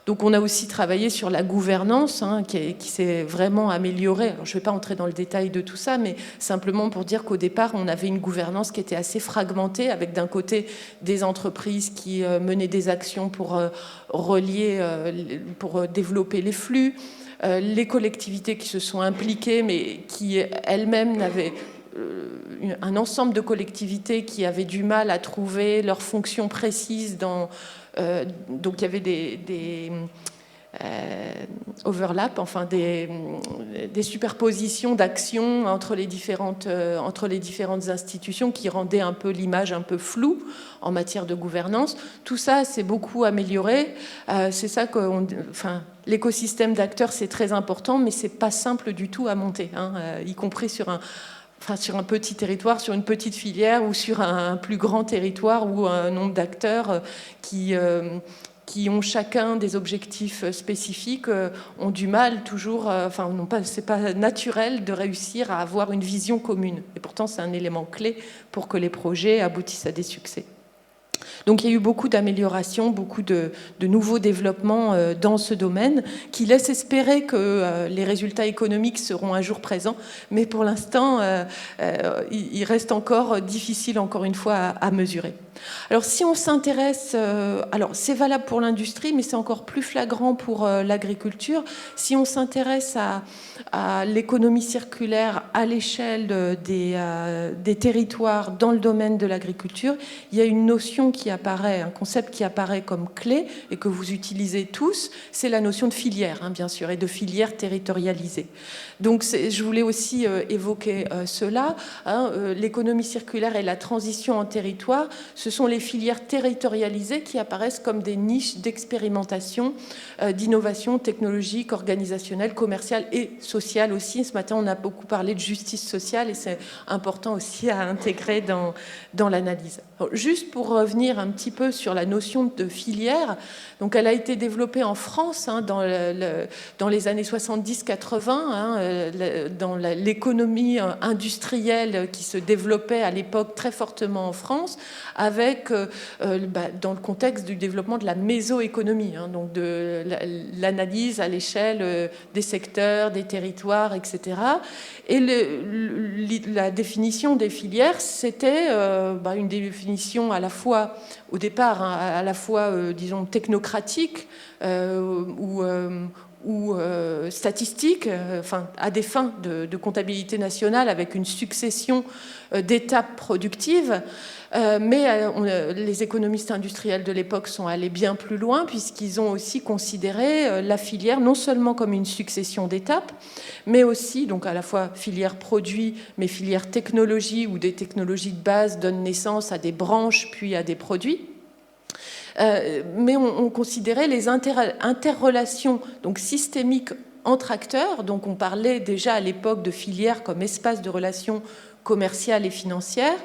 Donc on a aussi travaillé sur la gouvernance hein, qui s'est vraiment améliorée. Alors, je ne vais pas entrer dans le détail de tout ça, mais simplement pour dire qu'au départ, on avait une gouvernance qui était assez fragmentée, avec d'un côté des entreprises qui menaient des actions pour relier, pour développer les flux, les collectivités qui se sont impliquées, mais qui elles-mêmes n'avaient un ensemble de collectivités qui avaient du mal à trouver leur fonction précise dans... donc il y avait des overlaps, enfin des superpositions d'actions entre les différentes institutions qui rendaient un peu l'image un peu floue en matière de gouvernance. Tout ça s'est beaucoup amélioré. C'est ça que l'écosystème d'acteurs, c'est très important, mais c'est pas simple du tout à monter, hein, y compris sur un petit territoire, sur une petite filière ou sur un plus grand territoire où un nombre d'acteurs qui ont chacun des objectifs spécifiques ont du mal toujours, c'est pas naturel de réussir à avoir une vision commune. Et pourtant, c'est un élément clé pour que les projets aboutissent à des succès. Donc il y a eu beaucoup d'améliorations, beaucoup de nouveaux développements dans ce domaine qui laissent espérer que les résultats économiques seront un jour présents, mais pour l'instant, il reste encore difficile, encore une fois, à mesurer. Alors si on s'intéresse, alors c'est valable pour l'industrie, mais c'est encore plus flagrant pour l'agriculture. Si on s'intéresse à l'économie circulaire à l'échelle des territoires dans le domaine de l'agriculture, il y a une notion qui apparaît, un concept qui apparaît comme clé et que vous utilisez tous, c'est la notion de filière, hein, bien sûr, et de filière territorialisée. Donc je voulais aussi évoquer cela, hein, l'économie circulaire et la transition en territoire, ce sont les filières territorialisées qui apparaissent comme des niches d'expérimentation, d'innovation technologique, organisationnelle, commerciale et sociale aussi. Ce matin, on a beaucoup parlé de justice sociale et c'est important aussi à intégrer dans l'analyse. Juste pour revenir un petit peu sur la notion de filière, donc elle a été développée en France hein, dans les années 70-80, hein, dans l'économie industrielle qui se développait à l'époque très fortement en France, avec dans le contexte du développement de la mésoéconomie, hein, donc de l'analyse à l'échelle des secteurs, des territoires, etc. Et la définition des filières, c'était une définition à la fois, au départ, hein, à la fois, disons, technocratique ou statistique, à des fins de comptabilité nationale, avec une succession d'étapes productives. Mais les économistes industriels de l'époque sont allés bien plus loin puisqu'ils ont aussi considéré la filière non seulement comme une succession d'étapes, mais aussi, donc à la fois filière produit, mais filière technologie, où des technologies de base donnent naissance à des branches puis à des produits. Mais on considérait les interrelations donc systémiques entre acteurs. Donc on parlait déjà à l'époque de filières comme espace de relations commerciales et financières,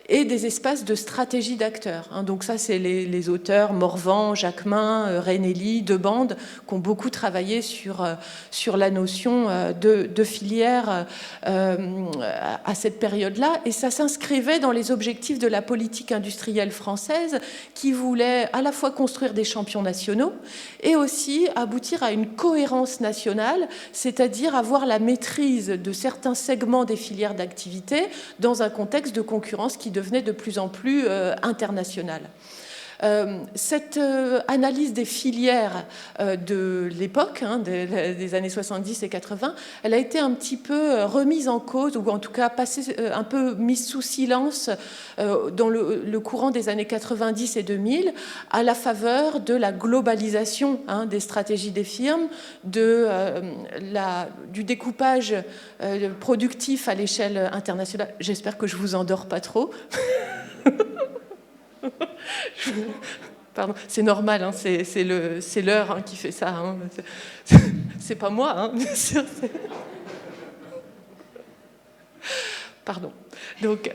et des espaces de stratégie d'acteurs. Donc ça, c'est les auteurs Morvan, Jacquemin, Reynelli, Debande, qui ont beaucoup travaillé sur la notion de filière à cette période-là. Et ça s'inscrivait dans les objectifs de la politique industrielle française, qui voulait à la fois construire des champions nationaux et aussi aboutir à une cohérence nationale, c'est-à-dire avoir la maîtrise de certains segments des filières d'activité dans un contexte de concurrence qui devenait de plus en plus international. Cette analyse des filières de l'époque, des années 70 et 80, elle a été un petit peu remise en cause, ou en tout cas un peu mise sous silence dans le courant des années 90 et 2000, à la faveur de la globalisation des stratégies des firmes, du découpage productif à l'échelle internationale. J'espère que je vous endors pas trop. Pardon, c'est normal, c'est l'heure qui fait ça. C'est pas moi, bien sûr. Pardon. Donc,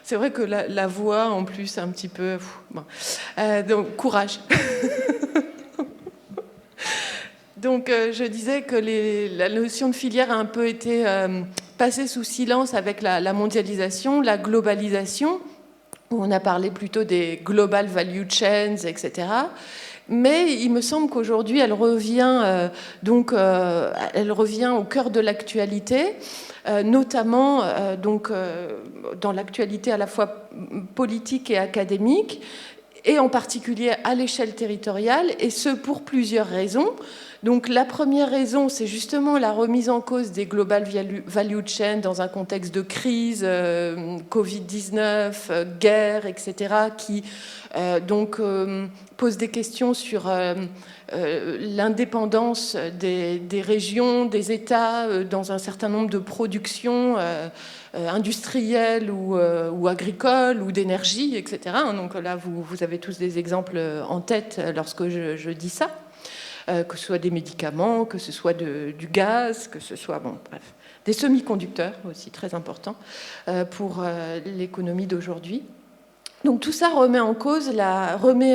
c'est vrai que la voix, en plus, un petit peu... Bon. Donc, courage. Donc, je disais que la notion de filière a un peu été passée sous silence avec la mondialisation, la globalisation. On a parlé plutôt des global value chains, etc. Mais il me semble qu'aujourd'hui, elle revient au cœur de l'actualité, notamment dans l'actualité à la fois politique et académique, et en particulier à l'échelle territoriale, et ce pour plusieurs raisons. Donc la première raison, c'est justement la remise en cause des global value chains dans un contexte de crise, Covid-19, guerre, etc., qui pose des questions sur l'indépendance des régions, des États dans un certain nombre de productions industrielles ou agricoles ou d'énergie, etc. Donc là, vous avez tous des exemples en tête lorsque je dis ça. Que ce soit des médicaments, que ce soit du gaz, que ce soit, des semi-conducteurs aussi, très importants pour l'économie d'aujourd'hui. Donc tout ça remet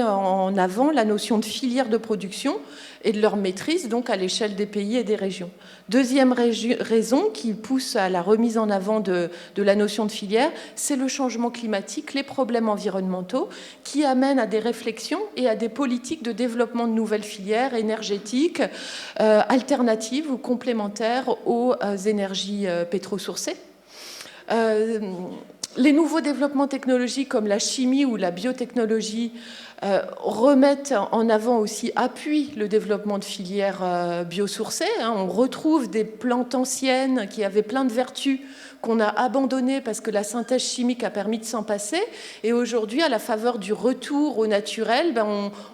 en avant la notion de filière de production et de leur maîtrise donc à l'échelle des pays et des régions. Deuxième raison qui pousse à la remise en avant de la notion de filière, c'est le changement climatique, les problèmes environnementaux qui amènent à des réflexions et à des politiques de développement de nouvelles filières énergétiques alternatives ou complémentaires aux énergies pétrosourcées. Les nouveaux développements technologiques comme la chimie ou la biotechnologie remettent en avant aussi, appuient le développement de filières biosourcées. On retrouve des plantes anciennes qui avaient plein de vertus qu'on a abandonnées parce que la synthèse chimique a permis de s'en passer. Et aujourd'hui, à la faveur du retour au naturel,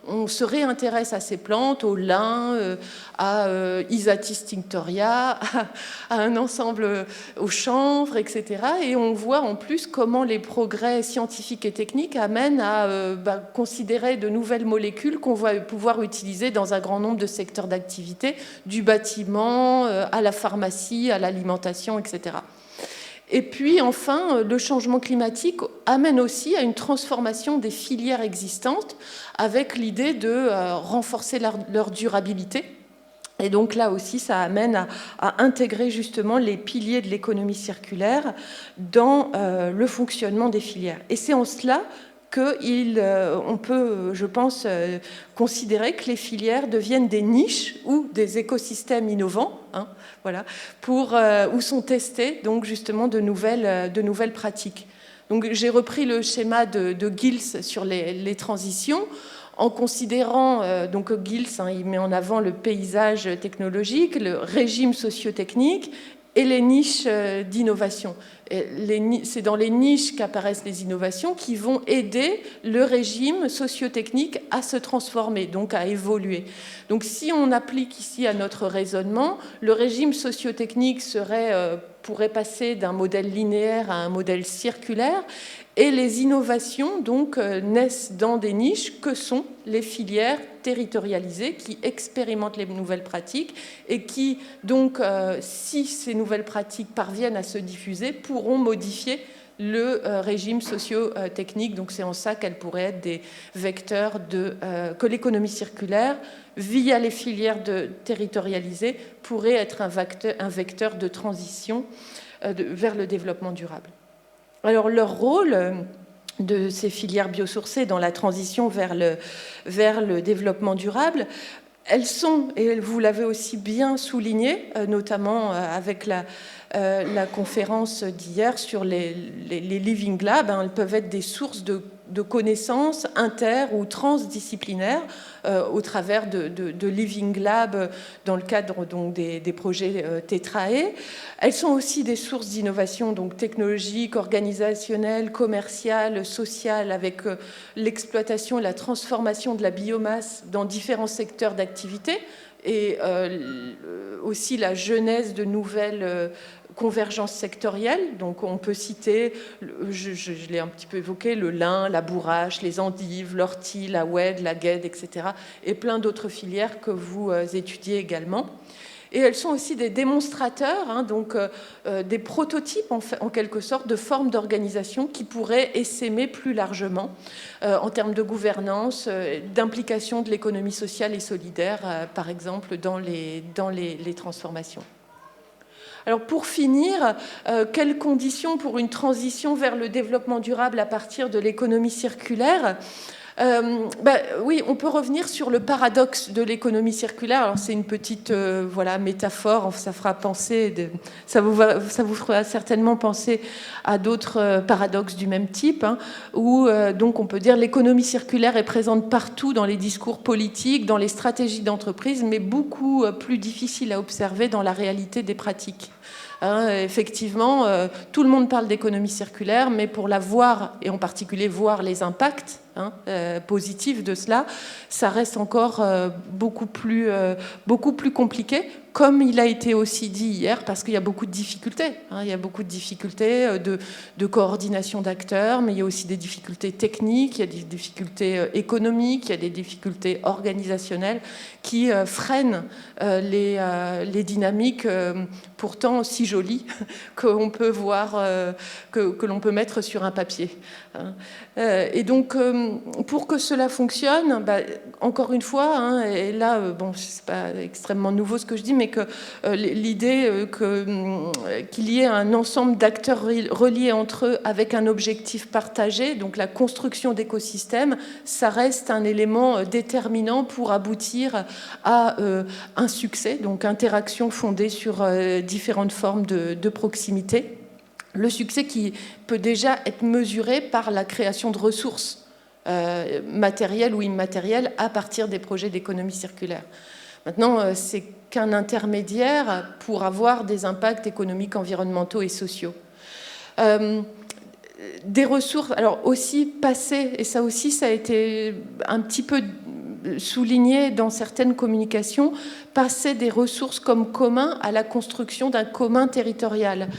on se réintéresse à ces plantes, au lin, à Isatis tinctoria, à un ensemble au chanvre, etc. Et on voit en plus comment les progrès scientifiques et techniques amènent à considérer de nouvelles molécules qu'on va pouvoir utiliser dans un grand nombre de secteurs d'activité, du bâtiment à la pharmacie, à l'alimentation, etc. Et puis enfin, le changement climatique amène aussi à une transformation des filières existantes avec l'idée de renforcer leur durabilité. Et donc là aussi, ça amène à intégrer justement les piliers de l'économie circulaire dans le fonctionnement des filières. Et c'est en cela qu'on peut, je pense, considérer que les filières deviennent des niches ou des écosystèmes innovants, où sont testées donc justement de nouvelles pratiques. Donc j'ai repris le schéma de Gills sur les transitions, en considérant, donc Gills, il met en avant le paysage technologique, le régime socio-technique et les niches d'innovation. C'est dans les niches qu'apparaissent les innovations qui vont aider le régime socio-technique à se transformer, donc à évoluer. Donc si on applique ici à notre raisonnement, le régime socio-technique pourrait passer d'un modèle linéaire à un modèle circulaire, Et les innovations donc naissent dans des niches que sont les filières territorialisées qui expérimentent les nouvelles pratiques et qui donc, si ces nouvelles pratiques parviennent à se diffuser, pourront modifier le régime socio-technique. Donc c'est en ça qu'elles pourraient être des vecteurs que l'économie circulaire, via les filières territorialisées, pourrait être un vecteur de transition vers le développement durable. Alors leur rôle de ces filières biosourcées dans la transition vers le développement durable, elles sont, et vous l'avez aussi bien souligné, notamment avec la conférence d'hier sur les Living Labs, elles peuvent être des sources de connaissances inter- ou transdisciplinaires au travers de Living Labs dans le cadre donc, des projets Tetrae. Elles sont aussi des sources d'innovation donc technologique, organisationnelle, commerciale, sociale, avec l'exploitation et la transformation de la biomasse dans différents secteurs d'activité et aussi la genèse de nouvelles convergences sectorielles. Donc on peut citer, je l'ai un petit peu évoqué, le lin, la bourrache, les endives, l'ortie, la oued, la guêde, etc. et plein d'autres filières que vous étudiez également. Et elles sont aussi des démonstrateurs, donc des prototypes en quelque sorte de formes d'organisation qui pourraient essaimer plus largement en termes de gouvernance, d'implication de l'économie sociale et solidaire, par exemple, dans les transformations. Alors pour finir, quelles conditions pour une transition vers le développement durable à partir de l'économie circulaire ? Oui, on peut revenir sur le paradoxe de l'économie circulaire. Alors c'est une petite métaphore, ça fera penser, ça vous fera certainement penser à d'autres paradoxes du même type, où donc on peut dire l'économie circulaire est présente partout dans les discours politiques, dans les stratégies d'entreprise, mais beaucoup plus difficile à observer dans la réalité des pratiques. Effectivement, tout le monde parle d'économie circulaire, mais pour la voir, et en particulier voir les impacts positifs de cela, ça reste encore beaucoup plus compliqué, comme il a été aussi dit hier, parce qu'il y a beaucoup de difficultés. Il y a beaucoup de difficultés de coordination d'acteurs, mais il y a aussi des difficultés techniques, il y a des difficultés économiques, il y a des difficultés organisationnelles qui freinent les dynamiques pourtant si jolies qu'on peut voir, que l'on peut mettre sur un papier. Et donc, pour que cela fonctionne, encore une fois, et là, c'est pas extrêmement nouveau ce que je dis, mais que l'idée qu'il y ait un ensemble d'acteurs reliés entre eux avec un objectif partagé, donc la construction d'écosystèmes, ça reste un élément déterminant pour aboutir à un succès, donc interaction fondée sur différentes formes de proximité. Le succès qui peut déjà être mesuré par la création de ressources matérielles ou immatérielles à partir des projets d'économie circulaire. Maintenant, c'est qu'un intermédiaire pour avoir des impacts économiques, environnementaux et sociaux. Des ressources, alors aussi passées, et ça aussi, ça a été un petit peu souligné dans certaines communications, passer des ressources comme commun à la construction d'un commun territorial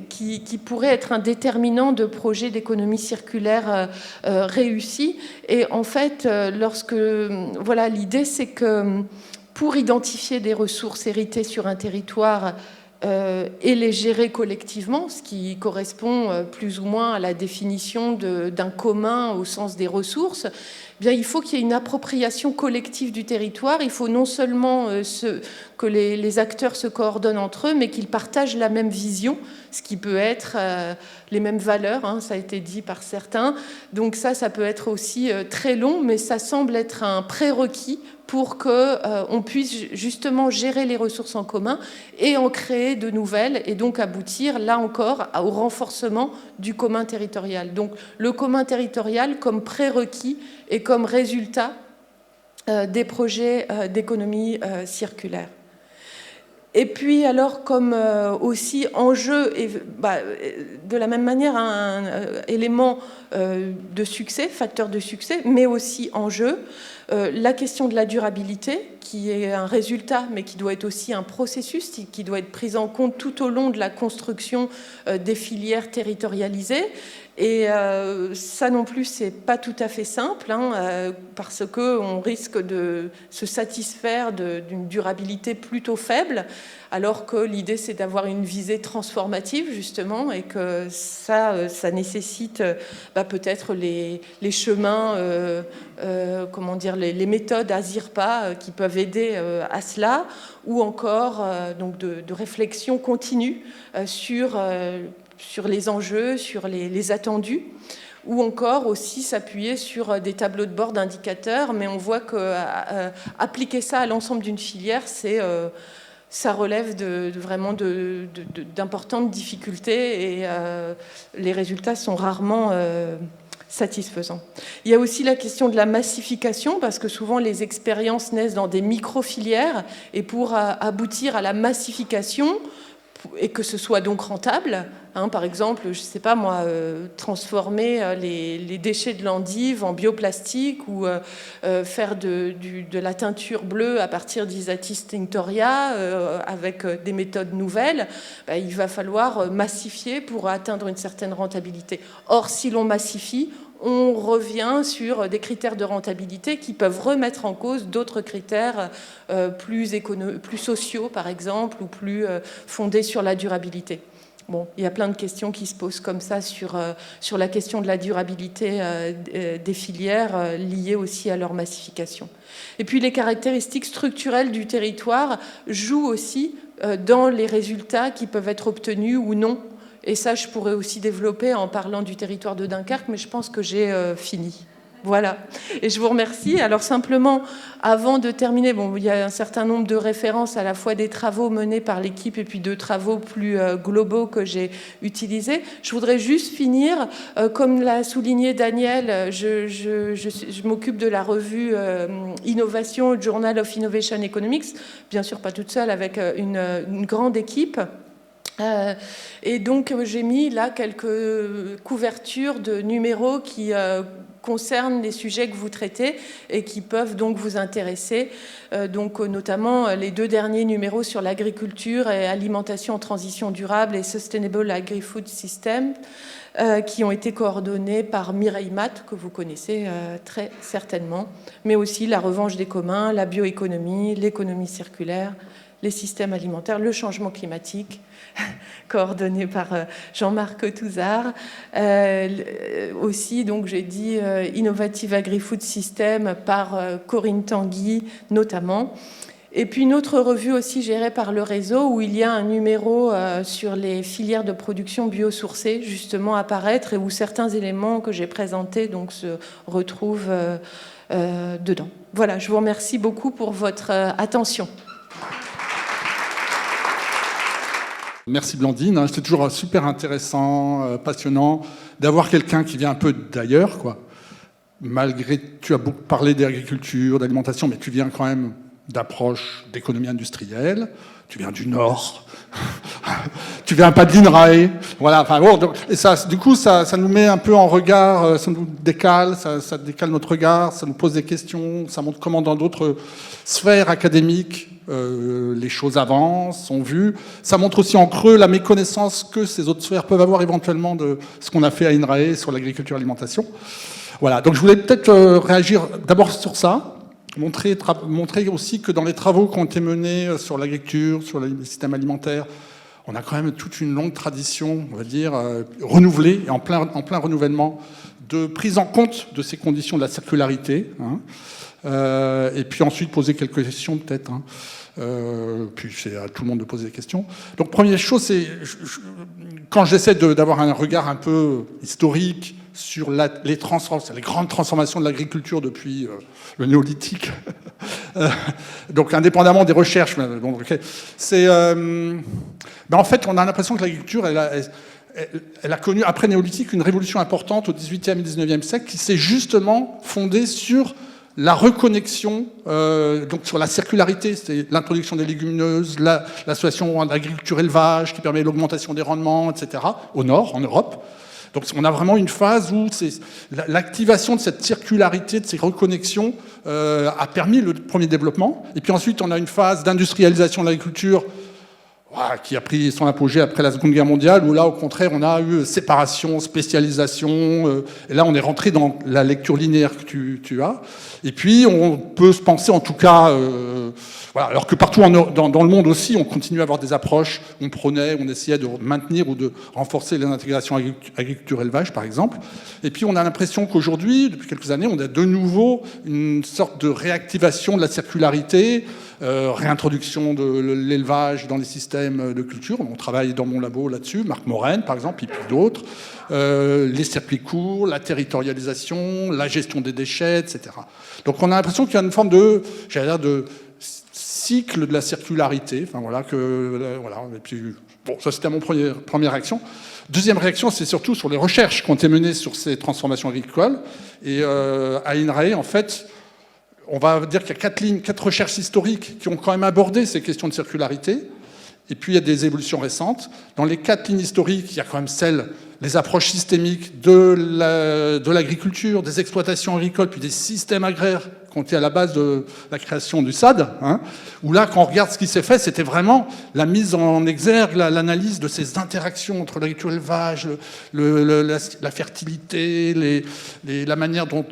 qui pourrait être un déterminant de projets d'économie circulaire réussis. Et en fait, l'idée, c'est que pour identifier des ressources héritées sur un territoire et les gérer collectivement, ce qui correspond plus ou moins à la définition d'un commun au sens des ressources, bien, il faut qu'il y ait une appropriation collective du territoire. Il faut non seulement que les acteurs se coordonnent entre eux, mais qu'ils partagent la même vision, ce qui peut être les mêmes valeurs, ça a été dit par certains. Donc ça peut être aussi très long, mais ça semble être un prérequis pour qu'on puisse justement gérer les ressources en commun et en créer de nouvelles, et donc aboutir, là encore, au renforcement du commun territorial. Donc le commun territorial comme prérequis et comme résultat des projets d'économie circulaire. Et puis alors comme aussi enjeu, et de la même manière un élément de succès, facteur de succès, mais aussi enjeu, La question de la durabilité, qui est un résultat, mais qui doit être aussi un processus, qui doit être pris en compte tout au long de la construction des filières territorialisées. Et ça non plus, c'est pas tout à fait simple, parce qu'on risque de se satisfaire d'une durabilité plutôt faible, alors que l'idée, c'est d'avoir une visée transformative, justement, et que ça nécessite peut-être les chemins, comment dire, les méthodes ASIRPA qui peuvent aider à cela, ou encore donc de réflexion continue sur les enjeux, sur les attendus, ou encore aussi s'appuyer sur des tableaux de bord d'indicateurs, mais on voit qu'appliquer ça à l'ensemble d'une filière, ça relève vraiment d'importantes difficultés et les résultats sont rarement satisfaisants. Il y a aussi la question de la massification, parce que souvent les expériences naissent dans des micro-filières, et pour aboutir à la massification, et que ce soit donc rentable, par exemple, je ne sais pas moi, transformer les déchets de l'endive en bioplastique ou faire de la teinture bleue à partir d'Isatis tinctoria avec des méthodes nouvelles, il va falloir massifier pour atteindre une certaine rentabilité. Or, si l'on massifie, on revient sur des critères de rentabilité qui peuvent remettre en cause d'autres critères plus sociaux, par exemple, ou plus fondés sur la durabilité. Bon, il y a plein de questions qui se posent comme ça sur la question de la durabilité des filières liées aussi à leur massification. Et puis les caractéristiques structurelles du territoire jouent aussi dans les résultats qui peuvent être obtenus ou non. Et ça, je pourrais aussi développer en parlant du territoire de Dunkerque, mais je pense que j'ai fini. Voilà. Et je vous remercie. Alors simplement, avant de terminer, il y a un certain nombre de références à la fois des travaux menés par l'équipe et puis de travaux plus globaux que j'ai utilisés. Je voudrais juste finir, comme l'a souligné Daniel, je m'occupe de la revue Innovation, Journal of Innovation Economics, bien sûr pas toute seule, avec une grande équipe. Et donc j'ai mis là quelques couvertures de numéros qui concernent les sujets que vous traitez et qui peuvent donc vous intéresser, donc notamment les 2 derniers numéros sur l'agriculture et alimentation en transition durable et Sustainable Agri-Food System, qui ont été coordonnés par Mireille Matt, que vous connaissez très certainement, mais aussi la revanche des communs, la bioéconomie, l'économie circulaire, les systèmes alimentaires, le changement climatique, coordonné par Jean-Marc Touzard. Aussi, donc j'ai dit Innovative Agri-Food System par Corinne Tanguy notamment. Et puis une autre revue aussi gérée par le réseau où il y a un numéro sur les filières de production biosourcées justement à paraître et où certains éléments que j'ai présentés donc se retrouvent dedans. Voilà, je vous remercie beaucoup pour votre attention. Merci Blandine, c'est toujours super intéressant, passionnant d'avoir quelqu'un qui vient un peu d'ailleurs, quoi. Malgré, tu as beaucoup parlé d'agriculture, d'alimentation, mais tu viens quand même d'approche d'économie industrielle, tu viens du Nord, tu viens pas de l'INRAE, voilà, enfin bon, donc, et ça, du coup, ça nous met un peu en regard, ça nous décale, ça décale notre regard, ça nous pose des questions, ça montre comment dans d'autres sphères académiques, les choses avancent, sont vues. Ça montre aussi en creux la méconnaissance que ces autres sphères peuvent avoir éventuellement de ce qu'on a fait à INRAE sur l'agriculture-alimentation. Voilà, donc je voulais peut-être réagir d'abord sur ça, montrer aussi que dans les travaux qui ont été menés sur l'agriculture, sur les systèmes alimentaires, on a quand même toute une longue tradition, on va dire, renouvelée, et en plein renouvellement, de prise en compte de ces conditions de la circularité, et puis ensuite poser quelques questions peut-être. Puis c'est à tout le monde de poser des questions. Donc première chose, c'est quand j'essaie d'avoir un regard un peu historique sur les grandes transformations de l'agriculture depuis le néolithique, donc indépendamment des recherches, bon, okay, c'est en fait on a l'impression que l'agriculture elle a connu après néolithique une révolution importante au XVIIIe et XIXe siècle qui s'est justement fondée sur la reconnexion, donc sur la circularité, c'est l'introduction des légumineuses, l'association d'agriculture-élevage qui permet l'augmentation des rendements, etc., au nord, en Europe. Donc on a vraiment une phase où l'activation de cette circularité, de ces reconnexions, a permis le premier développement. Et puis ensuite, on a une phase d'industrialisation de l'agriculture qui a pris son apogée après la Seconde Guerre mondiale, où là, au contraire, on a eu séparation, spécialisation, et là, on est rentré dans la lecture linéaire que tu as. Et puis, on peut se penser, en tout cas, alors que partout dans le monde aussi, on continue à avoir des approches, on essayait de maintenir ou de renforcer les intégrations agriculture-élevage, par exemple. Et puis, on a l'impression qu'aujourd'hui, depuis quelques années, on a de nouveau une sorte de réactivation de la circularité, réintroduction de l'élevage dans les systèmes de culture. On travaille dans mon labo là-dessus, Marc Morène par exemple, et puis d'autres. Les circuits courts, la territorialisation, la gestion des déchets, etc. Donc on a l'impression qu'il y a une forme de cycle de la circularité. Enfin voilà, et puis, bon, ça c'était mon première réaction. Deuxième réaction, c'est surtout sur les recherches qui ont été menées sur ces transformations agricoles. Et à INRAE, en fait, on va dire qu'il y a 4 recherches historiques qui ont quand même abordé ces questions de circularité. Et puis, il y a des évolutions récentes. Dans les 4 lignes historiques, il y a quand même les approches systémiques de l'agriculture, des exploitations agricoles, puis des systèmes agraires qui ont été à la base de la création du SAD, où là, quand on regarde ce qui s'est fait, c'était vraiment la mise en exergue, l'analyse de ces interactions entre l'agriculture et l'élevage, la fertilité, la manière dont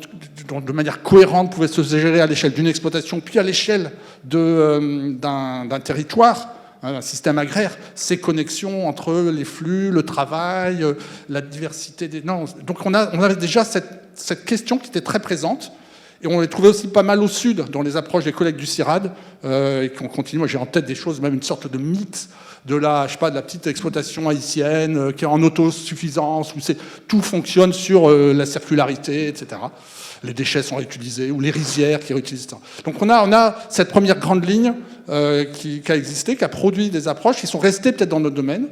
de manière cohérente pouvait se gérer à l'échelle d'une exploitation, puis à l'échelle d'un territoire, un système agraire, ces connexions entre les flux, le travail, la diversité des... Non, donc on avait déjà cette question qui était très présente, et on les trouvait aussi pas mal au sud, dans les approches des collègues du CIRAD, et qu'on continue. Moi, j'ai en tête des choses, même une sorte de mythe de la petite exploitation haïtienne qui est en autosuffisance, où tout fonctionne sur la circularité, etc. Les déchets sont réutilisés, ou les rizières qui réutilisent ça. Donc on a cette première grande ligne qui a existé, qui a produit des approches qui sont restées peut-être dans notre domaine.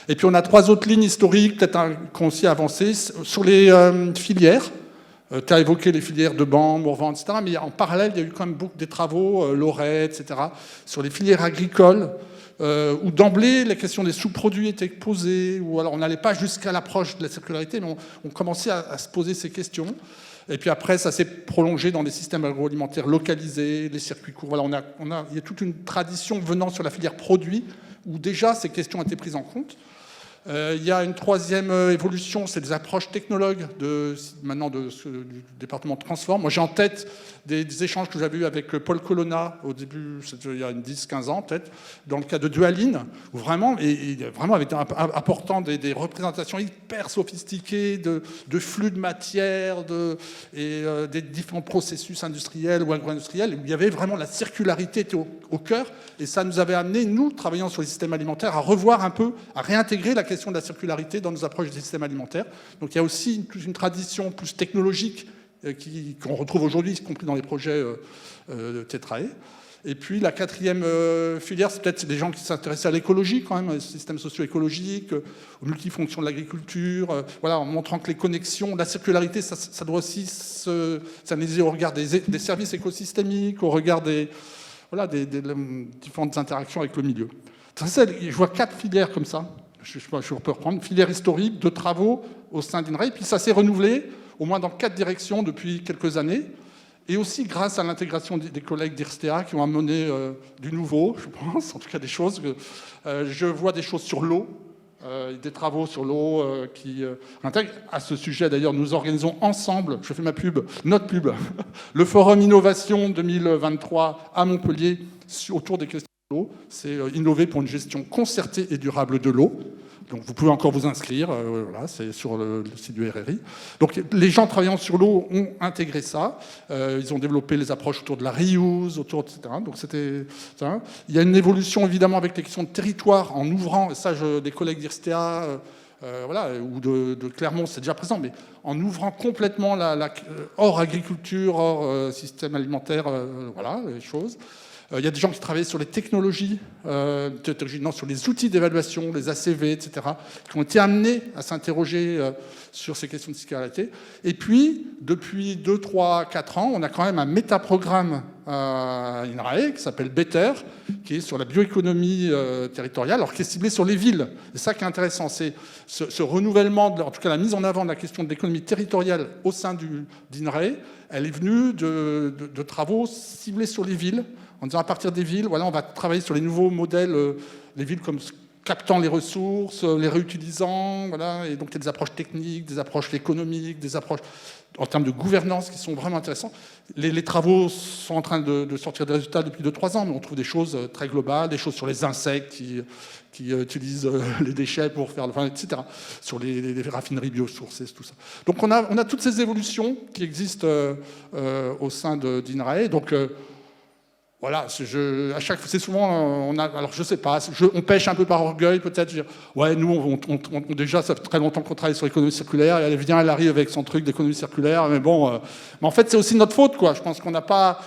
Et puis on a 3 autres lignes historiques, peut-être qui ont aussi avancé, sur les filières. Tu as évoqué les filières de banc, Morvan, etc. Mais en parallèle, il y a eu quand même beaucoup des travaux, Loret, etc., sur les filières agricoles, où d'emblée, la question des sous-produits était posée, ou alors on n'allait pas jusqu'à l'approche de la circularité, mais on commençait à se poser ces questions. Et puis après, ça s'est prolongé dans les systèmes agroalimentaires localisés, les circuits courts. Voilà, il y a toute une tradition venant sur la filière produit, où déjà ces questions ont été prises en compte. Il y a une 3e évolution, c'est des approches technologues maintenant du département Transform. Moi, j'ai en tête des échanges que j'avais eus avec Paul Colonna au début, il y a 10-15 ans peut-être, dans le cas de Dualine, où vraiment avec apportant des représentations hyper sophistiquées de flux de matière, des différents processus industriels ou agro-industriels, où il y avait vraiment la circularité au cœur, et ça nous avait amené, nous, travaillant sur les systèmes alimentaires, à revoir un peu, à réintégrer la question de la circularité dans nos approches des systèmes alimentaires. Donc il y a aussi une tradition plus technologique qu'on retrouve aujourd'hui, y compris dans les projets Tetrae. Et puis la 4e filière, c'est peut-être des gens qui s'intéressent à l'écologie quand même, aux systèmes socio-écologiques, aux multifonctions de l'agriculture, voilà, en montrant que les connexions, la circularité, ça doit aussi s'analyser au regard des services écosystémiques, au regard des différentes interactions avec le milieu. Je vois 4 filières comme ça. Je peux reprendre, filière historique de travaux au sein d'INRAE, puis ça s'est renouvelé, au moins dans 4 directions depuis quelques années, et aussi grâce à l'intégration des collègues d'IRSTEA qui ont amené du nouveau, je pense, en tout cas des choses. Je vois des choses sur l'eau, des travaux sur l'eau qui intègrent. À ce sujet, d'ailleurs, nous organisons ensemble, je fais notre pub, le Forum Innovation 2023 à Montpellier autour des questions. C'est innover pour une gestion concertée et durable de l'eau. Donc vous pouvez encore vous inscrire, voilà, c'est sur le site du RRI. Donc les gens travaillant sur l'eau ont intégré ça. Ils ont développé les approches autour de la reuse, etc. Donc c'était ça. Il y a une évolution évidemment avec les questions de territoire en ouvrant, et ça des collègues d'IRSTEA, ou de Clermont, c'est déjà présent, mais en ouvrant complètement hors agriculture, hors système alimentaire, les choses. Il y a des gens qui travaillent sur les technologies, sur les outils d'évaluation, les ACV, etc., qui ont été amenés à s'interroger sur ces questions de circularité. Et puis, depuis 2, 3, 4 ans, on a quand même un métaprogramme à INRAE qui s'appelle Better, qui est sur la bioéconomie territoriale, alors qui est ciblée sur les villes. C'est ça qui est intéressant, c'est ce renouvellement, en tout cas la mise en avant de la question de l'économie territoriale au sein d'INRAE, elle est venue de travaux ciblés sur les villes, en disant à partir des villes, voilà, on va travailler sur les nouveaux modèles, les villes comme captant les ressources, les réutilisant, voilà, et donc il y a des approches techniques, des approches économiques, des approches en termes de gouvernance qui sont vraiment intéressants. Les travaux sont en train de sortir des résultats depuis 2-3 ans, mais on trouve des choses très globales, des choses sur les insectes qui utilisent les déchets pour faire, enfin, etc., sur les raffineries biosourcées, tout ça. Donc on a toutes ces évolutions qui existent au sein d'INRAE. Donc voilà, à chaque fois, c'est souvent, alors je sais pas, on pêche un peu par orgueil peut-être. Ouais, nous, déjà, ça fait très longtemps qu'on travaille sur l'économie circulaire. Et elle arrive avec son truc d'économie circulaire, mais bon, mais en fait, c'est aussi notre faute, quoi. Je pense qu'on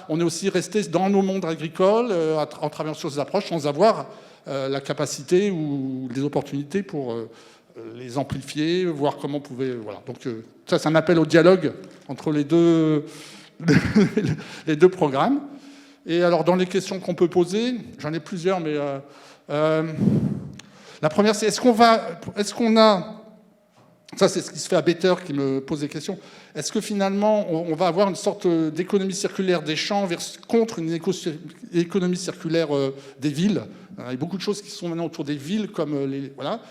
on est aussi resté dans nos mondes agricoles en travaillant sur ces approches sans avoir la capacité ou les opportunités pour les amplifier, voir comment on pouvait, voilà. Donc ça, c'est un appel au dialogue entre les deux programmes. Et alors, dans les questions qu'on peut poser, j'en ai plusieurs, mais la première, c'est est-ce qu'on a... Ça, c'est ce qui se fait à Better qui me pose des questions. Est-ce que finalement, on va avoir une sorte d'économie circulaire des champs contre une économie circulaire des villes? Il y a beaucoup de choses qui sont maintenant autour des villes, comme les... Voilà.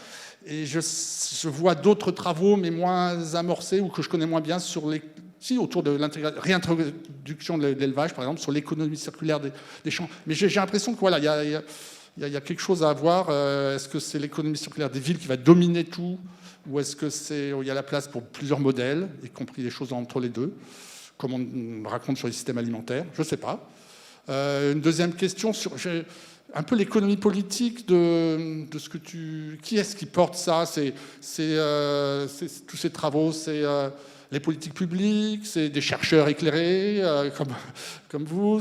Et je vois d'autres travaux, mais moins amorcés, ou que je connais moins bien, sur les... Si, autour de réintroduction de l'élevage, par exemple, sur l'économie circulaire des champs. Mais j'ai l'impression que voilà, il y a quelque chose à voir. Est-ce que c'est l'économie circulaire des villes qui va dominer tout, ou est-ce qu'il y a la place pour plusieurs modèles, y compris des choses entre les deux, comme on raconte sur les systèmes alimentaires? Je ne sais pas. Une deuxième question sur un peu l'économie politique de ce que qui est-ce qui porte ça? C'est tous ces travaux, c'est les politiques publiques, c'est des chercheurs éclairés comme vous,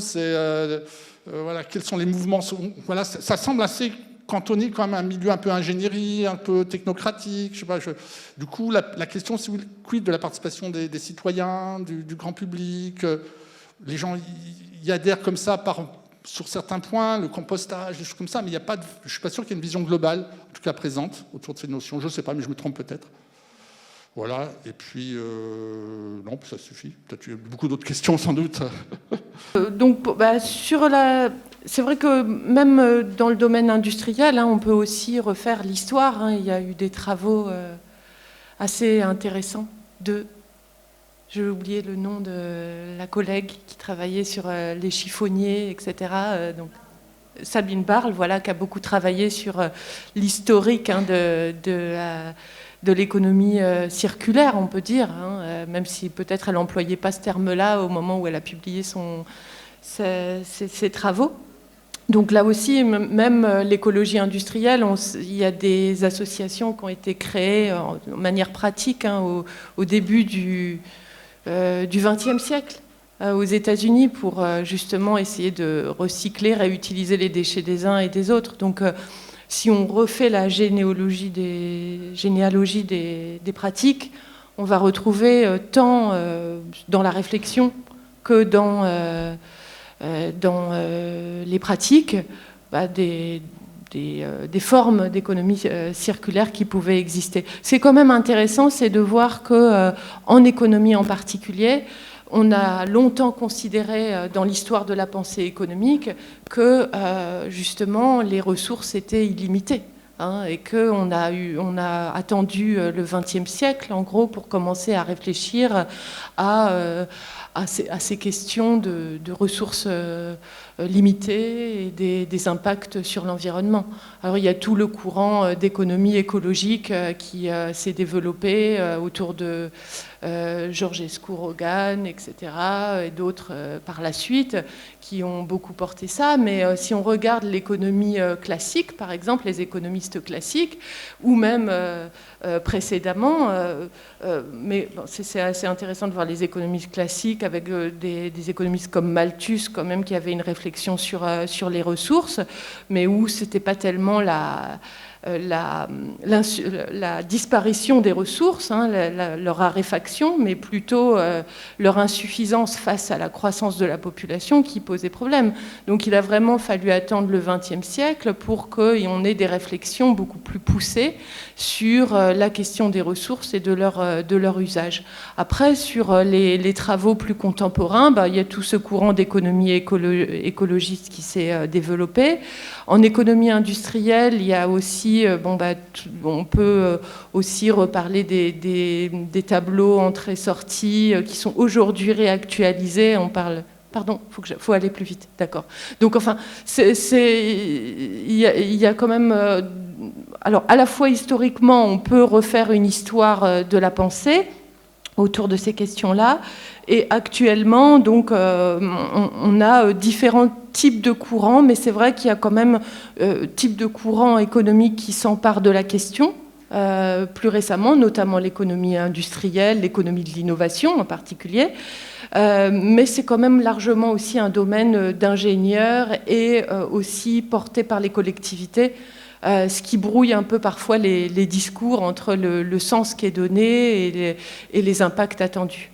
voilà, quels sont les mouvements, voilà, ça semble assez cantonné quand même à un milieu un peu ingénierie, un peu technocratique, je sais pas. Du coup, la question, c'est quid de la participation des citoyens, du grand public, les gens y adhèrent comme ça sur certains points, le compostage, des choses comme ça, mais je ne suis pas sûr qu'il y ait une vision globale, en tout cas présente, autour de ces notions. Je ne sais pas, mais je me trompe peut-être. Voilà, et puis, non, ça suffit. Peut-être beaucoup d'autres questions, sans doute. Donc, c'est vrai que même dans le domaine industriel, on peut aussi refaire l'histoire. Il y a eu des travaux assez intéressants j'ai oublié le nom de la collègue qui travaillait sur les chiffonniers, etc. Donc, Sabine Barle, voilà, qui a beaucoup travaillé sur l'historique de l'économie circulaire, on peut dire, même si peut-être elle n'employait pas ce terme-là au moment où elle a publié ses travaux. Donc là aussi, même l'écologie industrielle, il y a des associations qui ont été créées de manière pratique au début du XXe siècle aux États-Unis pour justement essayer de recycler, réutiliser les déchets des uns et des autres. Donc si on refait la généalogie des pratiques, on va retrouver tant dans la réflexion que dans les pratiques des formes d'économie circulaire qui pouvaient exister. C'est quand même intéressant, c'est de voir qu'en économie en particulier, on a longtemps considéré dans l'histoire de la pensée économique que justement les ressources étaient illimitées. Et qu'on a attendu le XXe siècle, en gros, pour commencer à réfléchir à ces questions de ressources limitées et des impacts sur l'environnement. Alors il y a tout le courant d'économie écologique qui s'est développé autour de Georgescu, Rogan, etc., et d'autres par la suite, qui ont beaucoup porté ça. Mais si on regarde l'économie classique, par exemple, les économistes classiques, ou même précédemment, mais bon, c'est assez intéressant de voir les économistes classiques avec des économistes comme Malthus, quand même, qui avaient une réflexion sur les ressources, mais où c'était pas tellement la disparition des ressources, hein, leur raréfaction, mais plutôt leur insuffisance face à la croissance de la population qui posait problème. Donc il a vraiment fallu attendre le XXe siècle pour qu'on ait des réflexions beaucoup plus poussées sur la question des ressources et de leur usage. Après, sur les travaux plus contemporains, il y a tout ce courant d'économie écologiste qui s'est développé. En économie industrielle, il y a aussi, on peut aussi reparler des tableaux entrées-sorties qui sont aujourd'hui réactualisés. On parle... Pardon, faut aller plus vite, d'accord. Donc enfin, il y a quand même... alors, à la fois historiquement, on peut refaire une histoire de la pensée autour de ces questions-là. Et actuellement, donc, on a différents types de courants, mais c'est vrai qu'il y a quand même types de courants économiques qui s'emparent de la question. Plus récemment, notamment l'économie industrielle, l'économie de l'innovation en particulier. Mais c'est quand même largement aussi un domaine d'ingénieurs et aussi porté par les collectivités. Ce qui brouille un peu parfois les discours entre le sens qui est donné et les impacts attendus.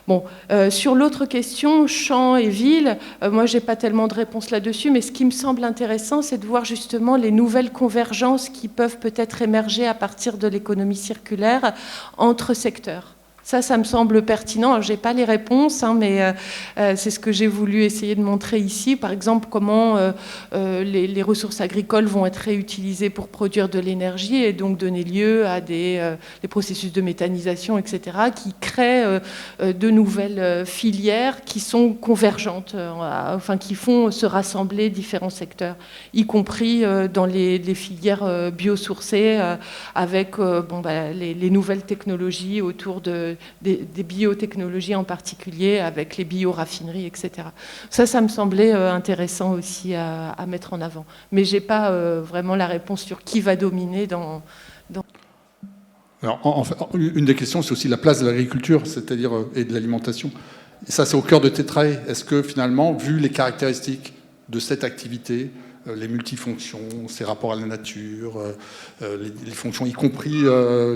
Bon, sur l'autre question, champs et villes, moi j'ai pas tellement de réponse là-dessus, mais ce qui me semble intéressant, c'est de voir justement les nouvelles convergences qui peuvent peut-être émerger à partir de l'économie circulaire entre secteurs. Ça me semble pertinent. Je n'ai pas les réponses, hein, mais c'est ce que j'ai voulu essayer de montrer ici. Par exemple, comment les ressources agricoles vont être réutilisées pour produire de l'énergie et donc donner lieu à des processus de méthanisation, etc., qui créent de nouvelles filières qui sont convergentes, enfin qui font se rassembler différents secteurs, y compris dans les filières biosourcées, avec les nouvelles technologies autour des biotechnologies en particulier, avec les bioraffineries, etc. Ça me semblait intéressant aussi à mettre en avant. Mais je n'ai pas vraiment la réponse sur qui va dominer dans... Alors, en fait, une des questions, c'est aussi la place de l'agriculture, c'est-à-dire et de l'alimentation. Et ça, c'est au cœur de tes travaux. Est-ce que finalement, vu les caractéristiques de cette activité, les multifonctions, ses rapports à la nature, les fonctions y compris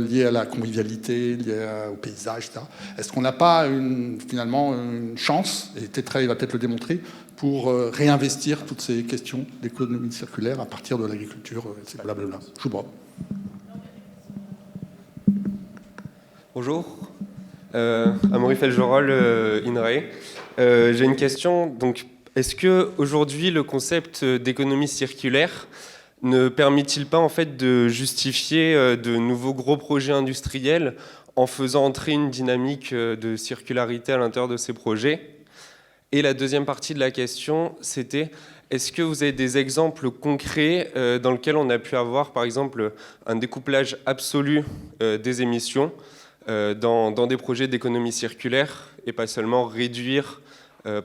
liées à la convivialité, liées au paysage, etc. Est-ce qu'on n'a pas finalement une chance, et Tétrail va peut-être le démontrer, pour réinvestir toutes ces questions d'économie circulaire à partir de l'agriculture, etc. Blablabla. Je vous bravo. Bonjour, Amaury Felgerol, INRAE. J'ai une question. Donc, est-ce que aujourd'hui le concept d'économie circulaire ne permet-il pas en fait de justifier de nouveaux gros projets industriels en faisant entrer une dynamique de circularité à l'intérieur de ces projets? Et la deuxième partie de la question, c'était est-ce que vous avez des exemples concrets dans lesquels on a pu avoir par exemple un découplage absolu des émissions dans des projets d'économie circulaire et pas seulement réduire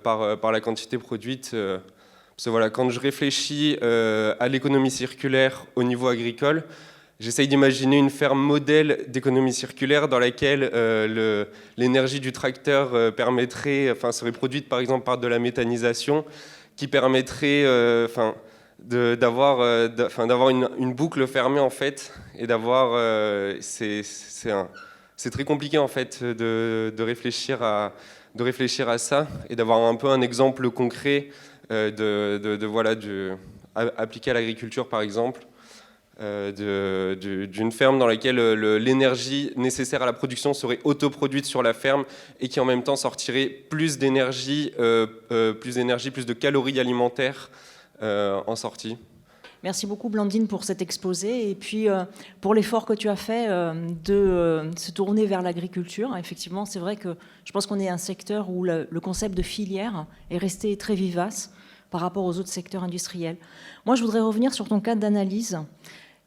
par la quantité produite. Parce que voilà, quand je réfléchis à l'économie circulaire au niveau agricole, j'essaye d'imaginer une ferme modèle d'économie circulaire dans laquelle l'énergie du tracteur serait produite par exemple par de la méthanisation, qui permettrait d'avoir une boucle fermée en fait, et d'avoir c'est très compliqué en fait de réfléchir à ça et d'avoir un peu un exemple concret appliqué à l'agriculture par exemple, d'une ferme dans laquelle l'énergie nécessaire à la production serait autoproduite sur la ferme et qui en même temps sortirait plus d'énergie, plus de calories alimentaires en sortie. Merci beaucoup Blandine pour cet exposé et puis pour l'effort que tu as fait de se tourner vers l'agriculture. Effectivement, c'est vrai que je pense qu'on est un secteur où le concept de filière est resté très vivace par rapport aux autres secteurs industriels. Moi, je voudrais revenir sur ton cadre d'analyse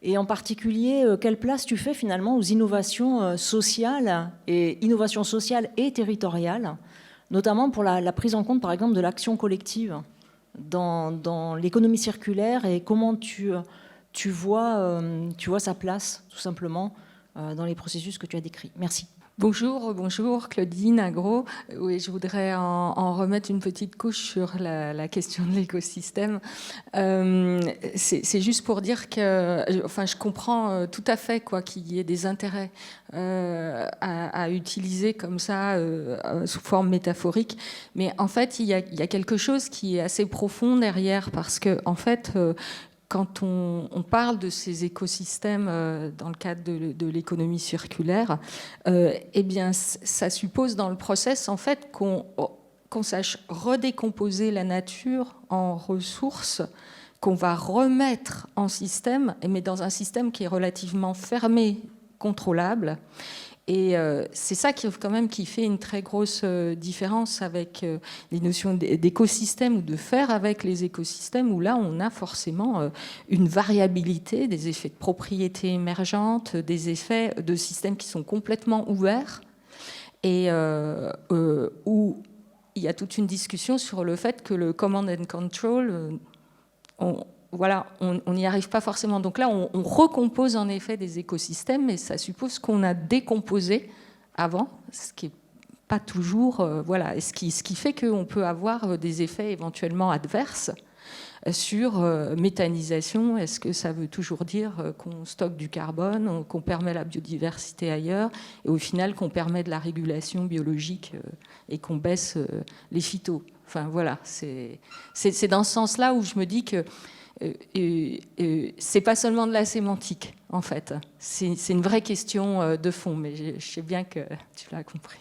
et en particulier, quelle place tu fais finalement aux innovations sociales et territoriales, notamment pour la prise en compte, par exemple, de l'action collective dans l'économie circulaire et comment tu vois sa place, tout simplement, dans les processus que tu as décrits. Merci. Bonjour, Claudine Agro. Oui, je voudrais en remettre une petite couche sur la question de l'écosystème. C'est juste pour dire que, enfin, je comprends tout à fait qu'il y ait des intérêts à utiliser comme ça sous forme métaphorique, mais en fait, il y a quelque chose qui est assez profond derrière, parce que en fait, quand on parle de ces écosystèmes dans le cadre de l'économie circulaire, eh bien, ça suppose dans le process en fait qu'on sache redécomposer la nature en ressources qu'on va remettre en système, mais dans un système qui est relativement fermé, contrôlable. Et c'est ça qui fait une très grosse différence avec les notions d'écosystème ou de faire avec les écosystèmes, où là on a forcément une variabilité, des effets de propriété émergente, des effets de systèmes qui sont complètement ouverts, et où il y a toute une discussion sur le fait que le command and control, on n'y arrive pas forcément. Donc là, on recompose en effet des écosystèmes, mais ça suppose qu'on a décomposé avant, ce qui n'est pas toujours... et ce qui fait qu'on peut avoir des effets éventuellement adverses sur méthanisation. Est-ce que ça veut toujours dire qu'on stocke du carbone, qu'on permet la biodiversité ailleurs, et au final qu'on permet de la régulation biologique et qu'on baisse les phytos? Enfin voilà, c'est dans ce sens-là où je me dis que c'est pas seulement de la sémantique, en fait. C'est une vraie question de fond, mais je sais bien que tu l'as compris.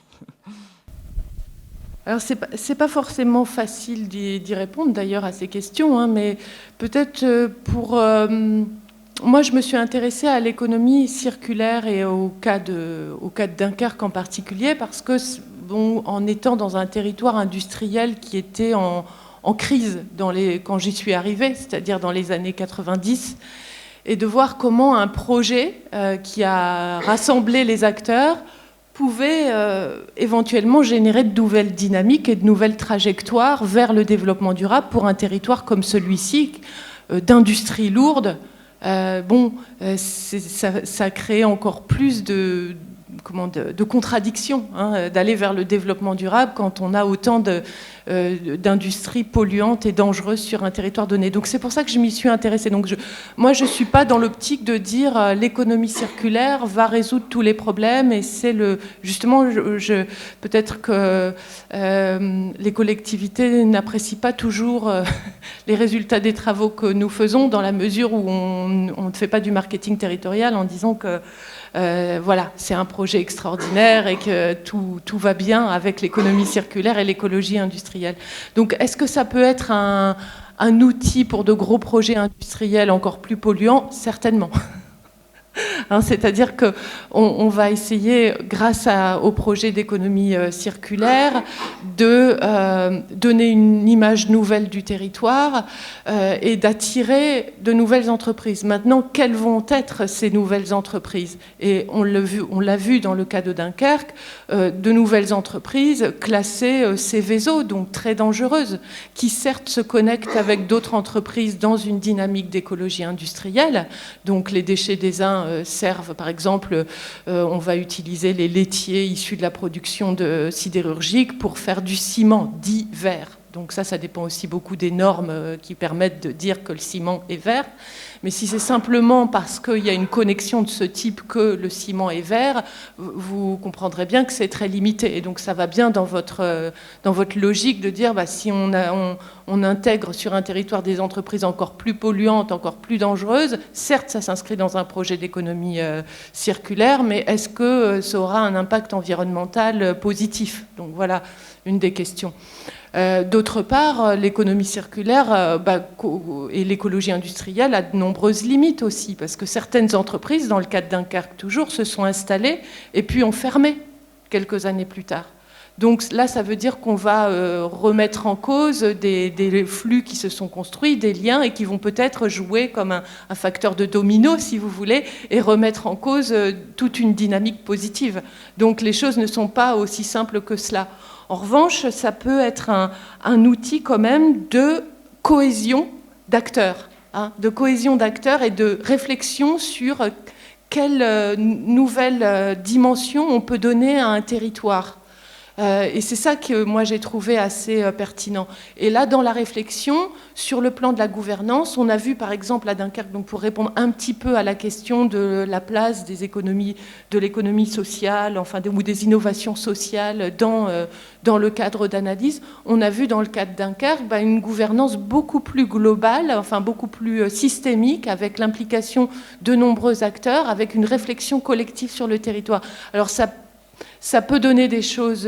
Alors, c'est pas forcément facile d'y répondre, d'ailleurs, à ces questions, hein, mais peut-être pour... moi, je me suis intéressée à l'économie circulaire et au cas de Dunkerque en particulier, parce que, en étant dans un territoire industriel qui était en crise quand j'y suis arrivée, c'est-à-dire dans les années 90, et de voir comment un projet qui a rassemblé les acteurs pouvait éventuellement générer de nouvelles dynamiques et de nouvelles trajectoires vers le développement durable pour un territoire comme celui-ci, d'industrie lourde. Ça crée encore plus de contradictions, hein, d'aller vers le développement durable quand on a autant d'industries polluantes et dangereuses sur un territoire donné. Donc c'est pour ça que je m'y suis intéressée. Donc moi, je ne suis pas dans l'optique de dire l'économie circulaire va résoudre tous les problèmes, et c'est justement, peut-être que les collectivités n'apprécient pas toujours les résultats des travaux que nous faisons, dans la mesure où on ne fait pas du marketing territorial en disant que c'est un projet extraordinaire et que tout va bien avec l'économie circulaire et l'écologie industrielle. Donc, est-ce que ça peut être un outil pour de gros projets industriels encore plus polluants? Certainement. Hein, c'est-à-dire qu'on va essayer, grâce au projet d'économie circulaire, de donner une image nouvelle du territoire et d'attirer de nouvelles entreprises. Maintenant, quelles vont être ces nouvelles entreprises? Et on l'a vu dans le cas de Dunkerque, de nouvelles entreprises classées Céveso, donc très dangereuses, qui certes se connectent avec d'autres entreprises dans une dynamique d'écologie industrielle. Donc les déchets des uns servent, par exemple, on va utiliser les laitiers issus de la production sidérurgique pour faire du ciment dit vert. Donc ça dépend aussi beaucoup des normes qui permettent de dire que le ciment est vert. Mais si c'est simplement parce qu'il y a une connexion de ce type que le ciment est vert, vous comprendrez bien que c'est très limité. Et donc ça va bien dans votre logique de dire si on intègre sur un territoire des entreprises encore plus polluantes, encore plus dangereuses, certes ça s'inscrit dans un projet d'économie circulaire, mais est-ce que ça aura un impact environnemental positif? Donc voilà une des questions. D'autre part, l'économie circulaire et l'écologie industrielle a de nombreuses limites aussi, parce que certaines entreprises, dans le cas de Dunkerque toujours, se sont installées et puis ont fermé quelques années plus tard. Donc là, ça veut dire qu'on va remettre en cause des flux qui se sont construits, des liens, et qui vont peut-être jouer comme un facteur de domino, si vous voulez, et remettre en cause toute une dynamique positive. Donc les choses ne sont pas aussi simples que cela. En revanche, ça peut être un outil quand même de cohésion d'acteurs, hein, de cohésion d'acteurs et de réflexion sur quelle nouvelle dimension on peut donner à un territoire. Et c'est ça que moi j'ai trouvé assez pertinent. Et là, dans la réflexion, sur le plan de la gouvernance, on a vu par exemple à Dunkerque, donc pour répondre un petit peu à la question de la place des économies, de l'économie sociale, enfin, ou des innovations sociales dans le cadre d'analyse, on a vu dans le cas de Dunkerque une gouvernance beaucoup plus globale, enfin beaucoup plus systémique, avec l'implication de nombreux acteurs, avec une réflexion collective sur le territoire. Alors ça peut donner des choses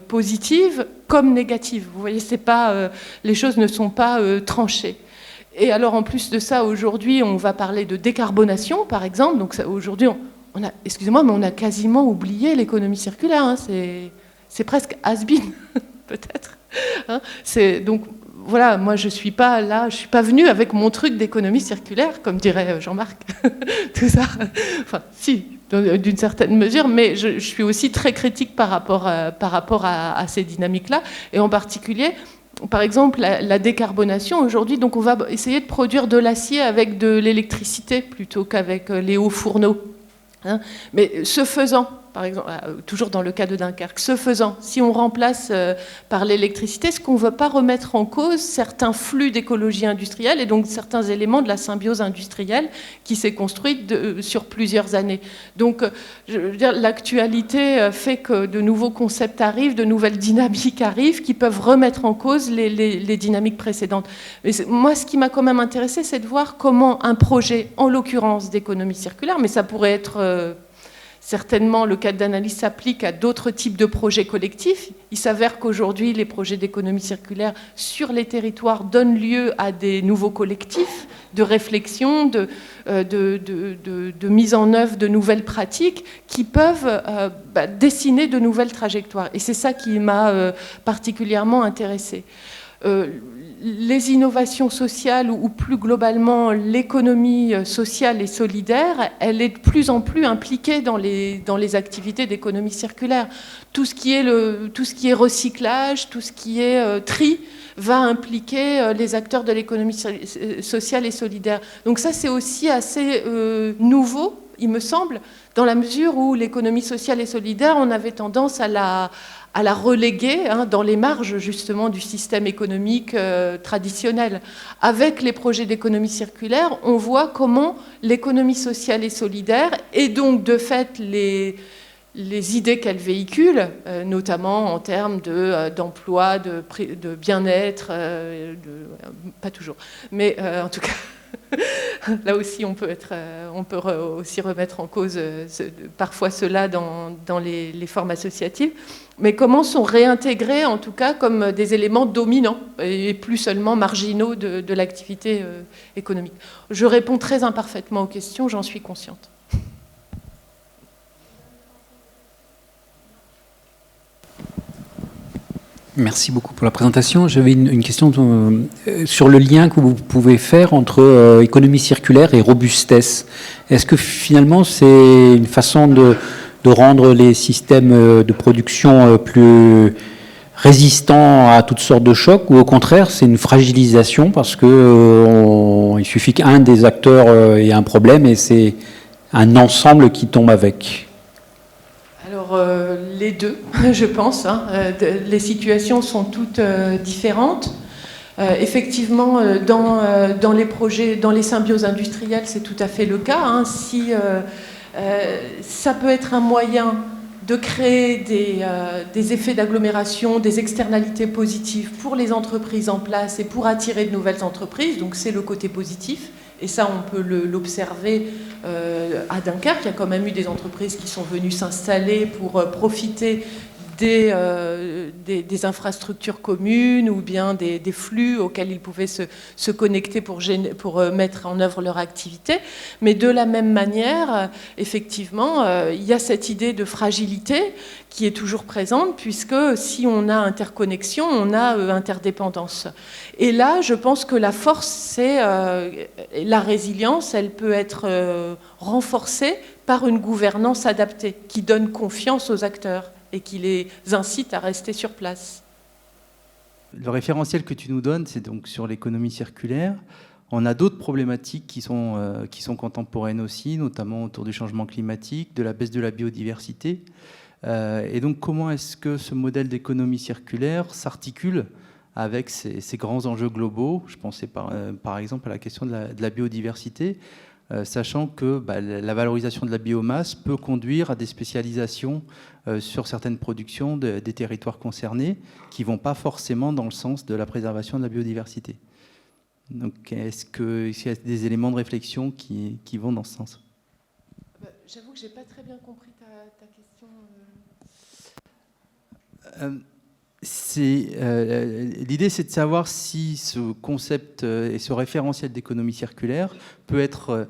positives comme négatives. Vous voyez, c'est pas, les choses ne sont pas tranchées. Et alors, en plus de ça, aujourd'hui, on va parler de décarbonation, par exemple. Donc aujourd'hui, on a, excusez-moi, mais on a quasiment oublié l'économie circulaire. Hein. C'est presque has-been, peut-être. Hein. Donc voilà, moi je suis pas là, je suis pas venue avec mon truc d'économie circulaire, comme dirait Jean-Marc, tout ça. Enfin, si, d'une certaine mesure, mais je suis aussi très critique par rapport à ces dynamiques-là, et en particulier, par exemple, la décarbonation. Aujourd'hui, donc on va essayer de produire de l'acier avec de l'électricité plutôt qu'avec les hauts fourneaux. Hein. Mais ce faisant, par exemple, toujours dans le cas de Dunkerque, ce faisant, si on remplace par l'électricité, est-ce qu'on ne veut pas remettre en cause certains flux d'écologie industrielle et donc certains éléments de la symbiose industrielle qui s'est construite sur plusieurs années. Donc, je veux dire, l'actualité fait que de nouveaux concepts arrivent, de nouvelles dynamiques arrivent qui peuvent remettre en cause les dynamiques précédentes. Mais moi, ce qui m'a quand même intéressé, c'est de voir comment un projet, en l'occurrence d'économie circulaire, mais ça pourrait être... certainement, le cadre d'analyse s'applique à d'autres types de projets collectifs. Il s'avère qu'aujourd'hui, les projets d'économie circulaire sur les territoires donnent lieu à des nouveaux collectifs de réflexion, de mise en œuvre de nouvelles pratiques qui peuvent dessiner de nouvelles trajectoires. Et c'est ça qui m'a particulièrement intéressée. Les innovations sociales ou plus globalement l'économie sociale et solidaire, elle est de plus en plus impliquée dans les activités d'économie circulaire. Tout ce qui est recyclage, tout ce qui est tri va impliquer les acteurs de l'économie sociale et solidaire. Donc ça, c'est aussi assez nouveau, il me semble, dans la mesure où l'économie sociale et solidaire, on avait tendance à la reléguer dans les marges justement du système économique traditionnel. Avec les projets d'économie circulaire, on voit comment l'économie sociale et solidaire, et donc de fait les idées qu'elle véhicule, notamment en termes d'emploi, de bien-être, pas toujours, mais en tout cas... Là aussi, on peut aussi remettre en cause parfois cela dans les formes associatives, mais comment sont réintégrés en tout cas comme des éléments dominants et plus seulement marginaux de l'activité économique. Je réponds très imparfaitement aux questions, j'en suis consciente. Merci beaucoup pour la présentation. J'avais une question sur le lien que vous pouvez faire entre économie circulaire et robustesse. Est-ce que finalement c'est une façon de rendre les systèmes de production plus résistants à toutes sortes de chocs, ou au contraire c'est une fragilisation parce que il suffit qu'un des acteurs ait un problème et c'est un ensemble qui tombe avec? Alors, les deux, je pense. Les situations sont toutes différentes. Effectivement, dans les projets, dans les symbioses industrielles, c'est tout à fait le cas. Si ça peut être un moyen de créer des effets d'agglomération, des externalités positives pour les entreprises en place et pour attirer de nouvelles entreprises, donc c'est le côté positif. Et ça, on peut l'observer à Dunkerque. Il y a quand même eu des entreprises qui sont venues s'installer pour profiter des infrastructures communes ou bien des flux auxquels ils pouvaient se connecter pour mettre en œuvre leur activité. Mais de la même manière, effectivement, il y a cette idée de fragilité qui est toujours présente, puisque si on a interconnexion, on a interdépendance. Et là, je pense que la force, c'est la résilience, elle peut être renforcée par une gouvernance adaptée, qui donne confiance aux acteurs et qui les incite à rester sur place. Le référentiel que tu nous donnes, c'est donc sur l'économie circulaire. On a d'autres problématiques qui sont contemporaines aussi, notamment autour du changement climatique, de la baisse de la biodiversité. Et donc, comment est-ce que ce modèle d'économie circulaire s'articule avec ces grands enjeux globaux? Je pensais par exemple à la question de la biodiversité, sachant que la valorisation de la biomasse peut conduire à des spécialisations sur certaines productions des territoires concernés qui ne vont pas forcément dans le sens de la préservation de la biodiversité. Donc, est-ce qu'il y a des éléments de réflexion qui vont dans ce sens? J'avoue que je n'ai pas très bien compris ta question. L'idée, c'est de savoir si ce concept et ce référentiel d'économie circulaire peut être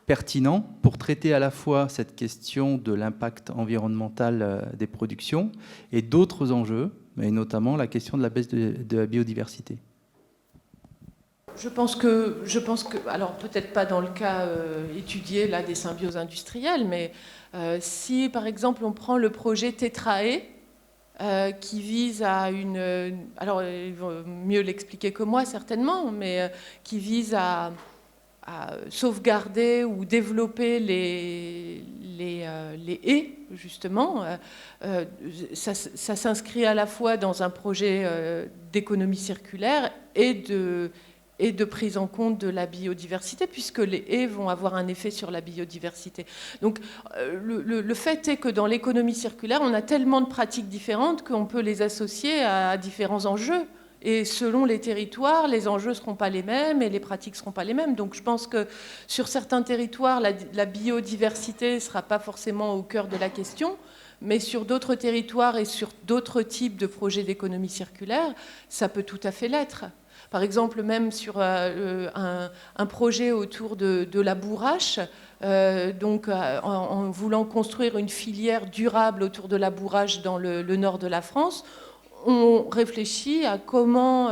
pertinent pour traiter à la fois cette question de l'impact environnemental des productions et d'autres enjeux, et notamment la question de la baisse de la biodiversité. Je pense que, alors peut-être pas dans le cas étudié là des symbioses industrielles, mais si par exemple on prend le projet Tetrae, qui vise à alors ils vont mieux l'expliquer que moi certainement, mais qui vise à sauvegarder ou développer les haies, justement. Ça s'inscrit à la fois dans un projet d'économie circulaire et de prise en compte de la biodiversité, puisque les haies vont avoir un effet sur la biodiversité. Donc le fait est que dans l'économie circulaire, on a tellement de pratiques différentes qu'on peut les associer à différents enjeux. Et selon les territoires, les enjeux ne seront pas les mêmes et les pratiques ne seront pas les mêmes. Donc je pense que sur certains territoires, la biodiversité ne sera pas forcément au cœur de la question, mais sur d'autres territoires et sur d'autres types de projets d'économie circulaire, ça peut tout à fait l'être. Par exemple, même sur un projet autour de la bourrache, donc en voulant construire une filière durable autour de la bourrache dans le nord de la France, on réfléchit à comment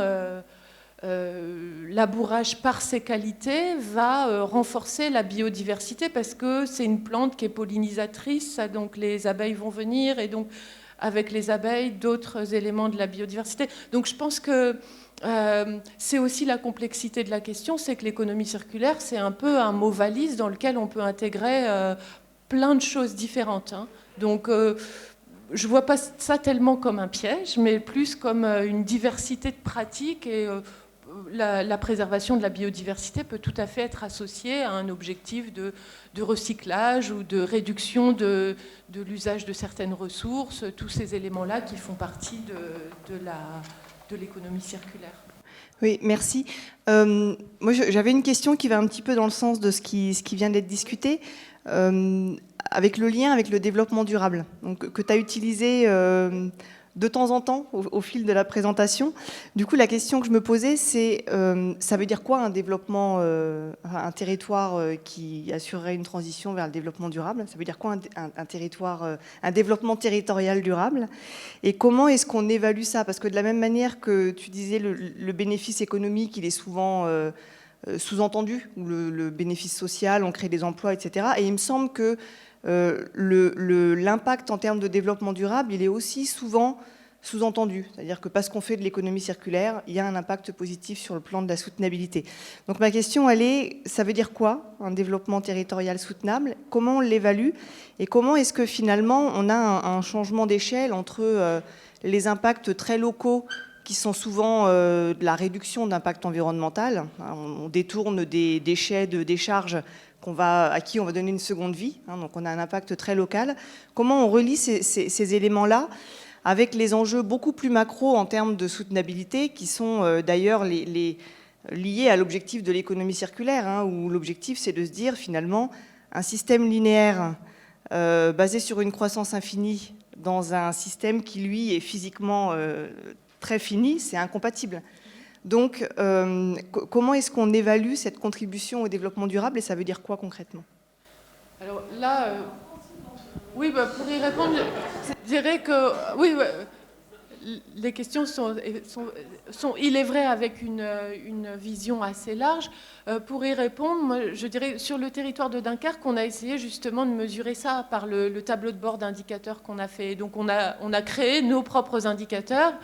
la bourrache, par ses qualités, va renforcer la biodiversité, parce que c'est une plante qui est pollinisatrice, donc les abeilles vont venir, et donc avec les abeilles, d'autres éléments de la biodiversité. Donc je pense que c'est aussi la complexité de la question, c'est que l'économie circulaire, c'est un peu un mot valise dans lequel on peut intégrer plein de choses différentes. Donc je ne vois pas ça tellement comme un piège, mais plus comme une diversité de pratiques, et la préservation de la biodiversité peut tout à fait être associée à un objectif de recyclage ou de réduction de l'usage de certaines ressources, tous ces éléments-là qui font partie de l'économie circulaire. Oui, merci. Moi, j'avais une question qui va un petit peu dans le sens de ce qui vient d'être discuté, avec le lien avec le développement durable, donc, que tu as utilisé de temps en temps au fil de la présentation. Du coup, la question que je me posais, c'est ça veut dire quoi un développement, un territoire qui assurerait une transition vers le développement durable? Ça veut dire quoi un territoire, un développement territorial durable? Et comment est-ce qu'on évalue ça? Parce que de la même manière que tu disais, le bénéfice économique, il est souvent sous-entendu, ou le bénéfice social, on crée des emplois, etc. Et il me semble que l'impact en termes de développement durable, il est aussi souvent sous-entendu. C'est-à-dire que parce qu'on fait de l'économie circulaire, il y a un impact positif sur le plan de la soutenabilité. Donc ma question, elle est, ça veut dire quoi, un développement territorial soutenable? Comment on l'évalue? Et comment est-ce que finalement, on a un changement d'échelle entre les impacts très locaux, qui sont souvent de la réduction d'impact environnemental. On détourne des déchets de décharge à qui on va donner une seconde vie, donc on a un impact très local. Comment on relie ces éléments-là avec les enjeux beaucoup plus macro en termes de soutenabilité, qui sont d'ailleurs liés à l'objectif de l'économie circulaire, où l'objectif c'est de se dire finalement un système linéaire basé sur une croissance infinie dans un système qui lui est physiquement très fini, c'est incompatible. Donc, comment est-ce qu'on évalue cette contribution au développement durable, et ça veut dire quoi concrètement? Alors là, oui, pour y répondre, je dirais que oui, les questions sont, il est vrai, avec une vision assez large. Pour y répondre, moi, je dirais, sur le territoire de Dunkerque, on a essayé justement de mesurer ça par le tableau de bord d'indicateurs qu'on a fait. Donc on a créé nos propres indicateurs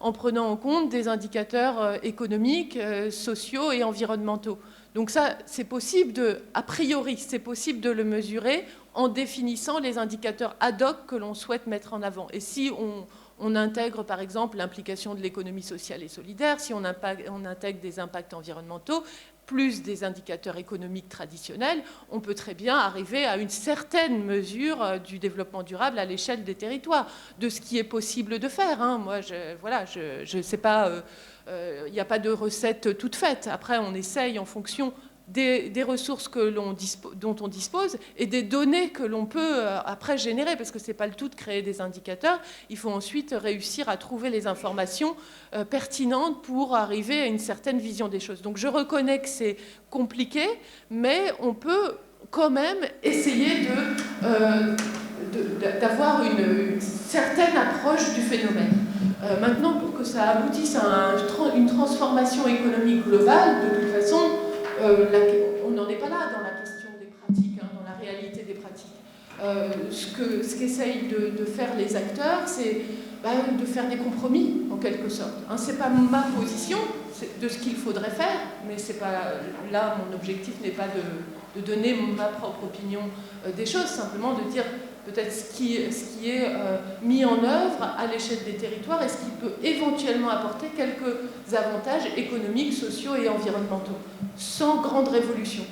en prenant en compte des indicateurs économiques, sociaux et environnementaux. Donc ça, c'est possible a priori, c'est possible de le mesurer en définissant les indicateurs ad hoc que l'on souhaite mettre en avant. Et si on intègre, par exemple, l'implication de l'économie sociale et solidaire, si on intègre des impacts environnementaux, plus des indicateurs économiques traditionnels, on peut très bien arriver à une certaine mesure du développement durable à l'échelle des territoires, de ce qui est possible de faire. Hein. Moi, je ne sais pas, il n'y a pas de recette toute faite. Après, on essaye en fonction des ressources dont on dispose et des données que l'on peut après générer, parce que ce n'est pas le tout de créer des indicateurs, il faut ensuite réussir à trouver les informations pertinentes pour arriver à une certaine vision des choses. Donc je reconnais que c'est compliqué, mais on peut quand même essayer d'avoir une certaine approche du phénomène. Maintenant, pour que ça aboutisse à une transformation économique globale, de toute façon, on n'en est pas là dans la question des pratiques, hein, dans la réalité des pratiques. Ce qu'essayent de faire les acteurs, c'est de faire des compromis, en quelque sorte. Hein, ce n'est pas ma position de ce qu'il faudrait faire, mais c'est pas, là, mon objectif n'est pas de donner ma propre opinion des choses, simplement de dire peut-être ce qui est mis en œuvre à l'échelle des territoires et ce qui peut éventuellement apporter quelques avantages économiques, sociaux et environnementaux, sans grande révolution.